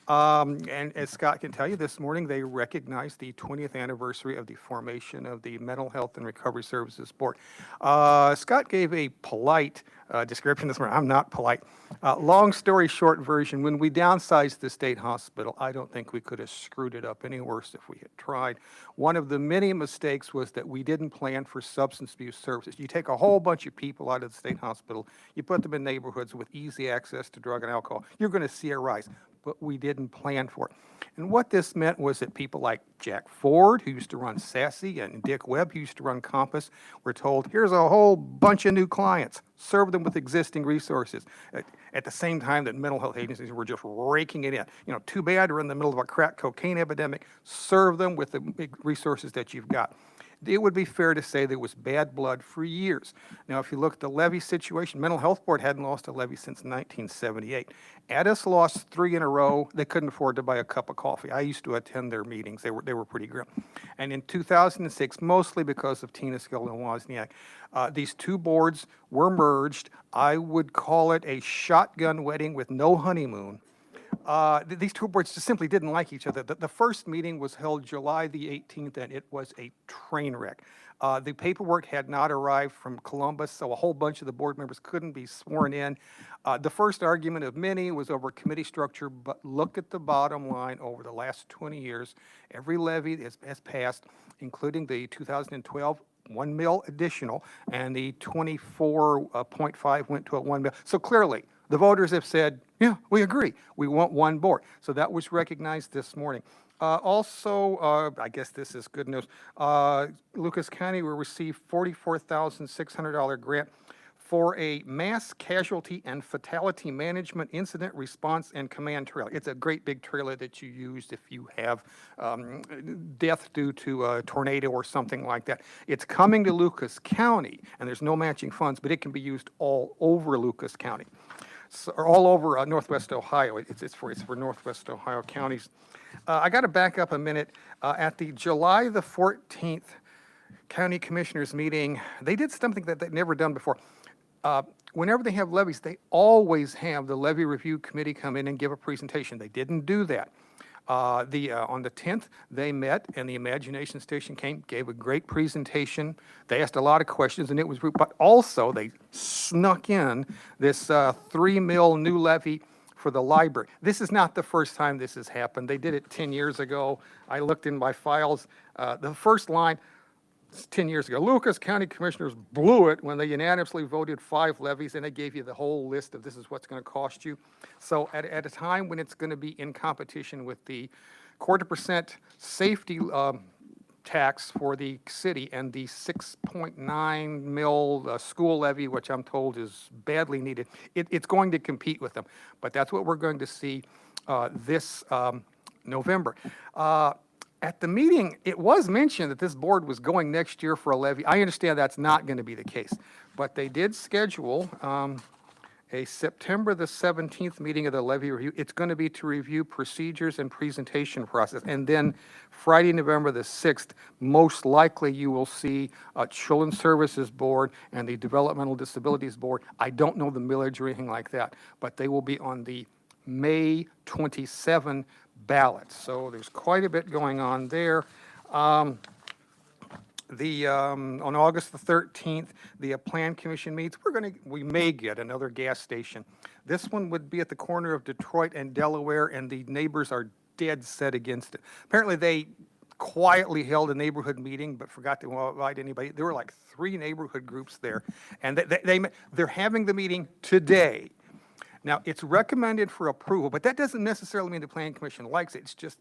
And as Scott can tell you, this morning they recognized the 20th anniversary of the formation of the Mental Health and Recovery Services Board. Scott gave a polite description this morning. I'm not polite. Long story short version, when we downsized the state hospital, I don't think we could have screwed it up any worse if we had tried. One of the many mistakes was that we didn't plan for substance abuse services. You take a whole bunch of people out of the state hospital, you put them in neighborhoods with easy access to drug and alcohol, you're going to see a rise. But we didn't plan for it. And what this meant was that people like Jack Ford, who used to run Sassy, and Dick Webb, who used to run Compass, were told, here's a whole bunch of new clients. Serve them with existing resources. At the same time that mental health agencies were just raking it in. Too bad we're in the middle of a crack cocaine epidemic. Serve them with the big resources that you've got. It would be fair to say there was bad blood for years. Now, if you look at the levy situation, Mental Health Board hadn't lost a levy since 1978. Addis lost 3 in a row. They couldn't afford to buy a cup of coffee. I used to attend their meetings. They were pretty grim. And in 2006, mostly because of Tina Skill and Wozniak, these 2 boards were merged. I would call it a shotgun wedding with no honeymoon. These 2 boards just simply didn't like each other. The first meeting was held July the 18th, and it was a train wreck. The paperwork had not arrived from Columbus, so a whole bunch of the board members couldn't be sworn in. The first argument of many was over committee structure, but look at the bottom line over the last 20 years. Every levy has passed, including the 2012 $1 million additional, and the 24.5 went to a $1 million. So clearly, the voters have said, yeah, we agree. We want 1 board. So that was recognized this morning. Also, I guess this is good news. Lucas County will receive $44,600 grant for a mass casualty and fatality management incident response and command trailer. It's a great big trailer that you use if you have death due to a tornado or something like that. It's coming to Lucas County, and there's no matching funds, but it can be used all over Lucas County. So, or all over Northwest Ohio. It's for Northwest Ohio counties. I got to back up a minute. At the July the 14th county commissioners meeting, they did something that they'd never done before. Whenever they have levies, they always have the levy review committee come in and give a presentation. They didn't do that. On the 10th, they met, and the Imagination Station came, gave a great presentation. They asked a lot of questions, and it was, but also they snuck in this $3 million new levy for the library. This is not the first time this has happened. They did it 10 years ago. I looked in my files. The first line, 10 years ago, Lucas County Commissioners blew it when they unanimously voted 5 levies, and they gave you the whole list of this is what's going to cost you. So at a time when it's going to be in competition with the 0.25% safety tax for the city and the 6.9 mil school levy, which I'm told is badly needed, it's going to compete with them. But that's what we're going to see this November. At the meeting, it was mentioned that this board was going next year for a levy. I understand that's not going to be the case, but they did schedule a September the 17th meeting of the levy review. It's going to be to review procedures and presentation process. And then Friday, November the 6th, most likely you will see a Children's Services Board and the Developmental Disabilities Board. I don't know the millage or anything like that, but they will be on the May 27 ballot. So there's quite a bit going on there. On August the 13th, the Plan Commission meets. We may get another gas station. This one would be at the corner of Detroit and Delaware, and the neighbors are dead set against it. Apparently, they quietly held a neighborhood meeting, but forgot to invite anybody. There were like 3 neighborhood groups there, and they're having the meeting today. Now, it's recommended for approval, but that doesn't necessarily mean the Planning Commission likes it. It's just,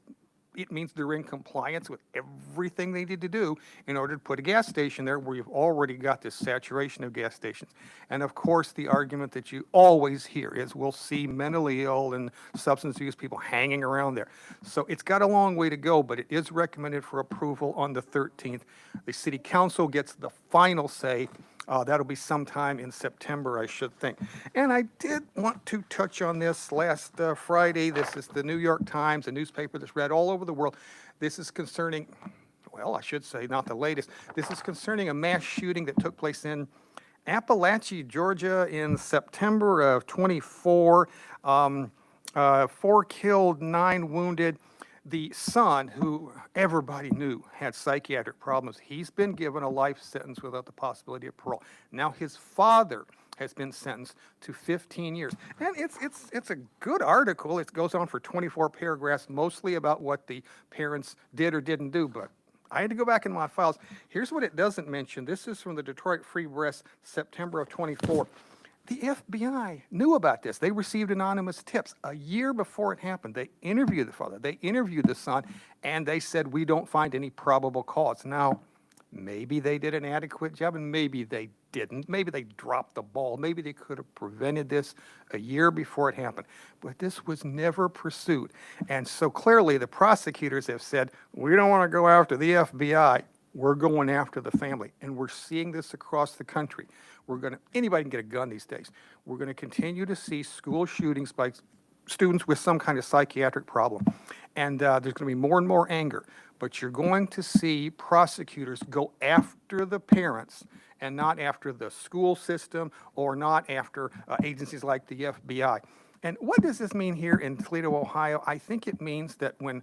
it means they're in compliance with everything they need to do in order to put a gas station there where you've already got this saturation of gas stations. And of course, the argument that you always hear is we'll see mentally ill and substance use people hanging around there. So it's got a long way to go, but it is recommended for approval on the 13th. The City Council gets the final say. That'll be sometime in September, I should think. And I did want to touch on this last Friday. This is the New York Times, a newspaper that's read all over the world. This is concerning, well, I should say not the latest. This is concerning a mass shooting that took place in Appalachia, Georgia in September of 24. 4 killed, 9 wounded. The son, who everybody knew had psychiatric problems, he's been given a life sentence without the possibility of parole. Now his father has been sentenced to 15 years. And it's a good article. It goes on for 24 paragraphs, mostly about what the parents did or didn't do. But I had to go back in my files. Here's what it doesn't mention. This is from the Detroit Free Press, September of 24. The FBI knew about this. They received anonymous tips a year before it happened. They interviewed the father, they interviewed the son, and they said, we don't find any probable cause. Now, maybe they did an adequate job, and maybe they didn't. Maybe they dropped the ball. Maybe they could have prevented this a year before it happened. But this was never pursued. And so clearly the prosecutors have said, we don't want to go after the FBI. We're going after the family. And we're seeing this across the country. Anybody can get a gun these days. We're going to continue to see school shootings by students with some kind of psychiatric problem. And there's going to be more and more anger. But you're going to see prosecutors go after the parents and not after the school system or not after agencies like the FBI. And what does this mean here in Toledo, Ohio? I think it means that when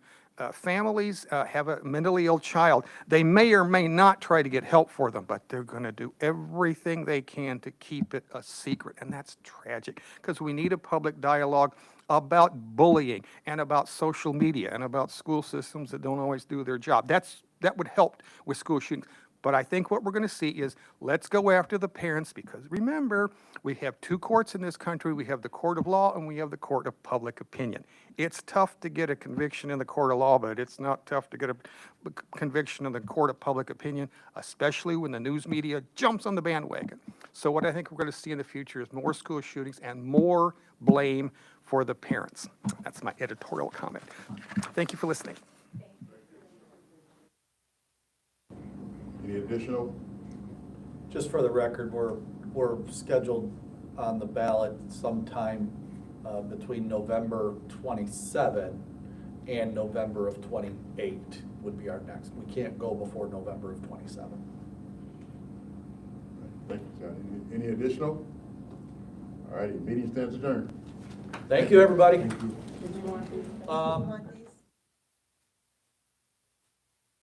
families have a mentally ill child, they may or may not try to get help for them, but they're going to do everything they can to keep it a secret. And that's tragic, because we need a public dialogue about bullying and about social media and about school systems that don't always do their job. That would help with school shootings. But I think what we're going to see is let's go after the parents, because remember, we have 2 courts in this country. We have the court of law and we have the court of public opinion. It's tough to get a conviction in the court of law, but it's not tough to get a conviction in the court of public opinion, especially when the news media jumps on the bandwagon. So what I think we're going to see in the future is more school shootings and more blame for the parents. That's my editorial comment. Thank you for listening.
Any additional?
Just for the record, we're scheduled on the ballot sometime between November 27 and November of 28 would be our next. We can't go before November of 27.
Thank you, John. Any additional? All righty, meeting stands adjourned.
Thank you, everybody.
Thank you.
Did you want these?
Um,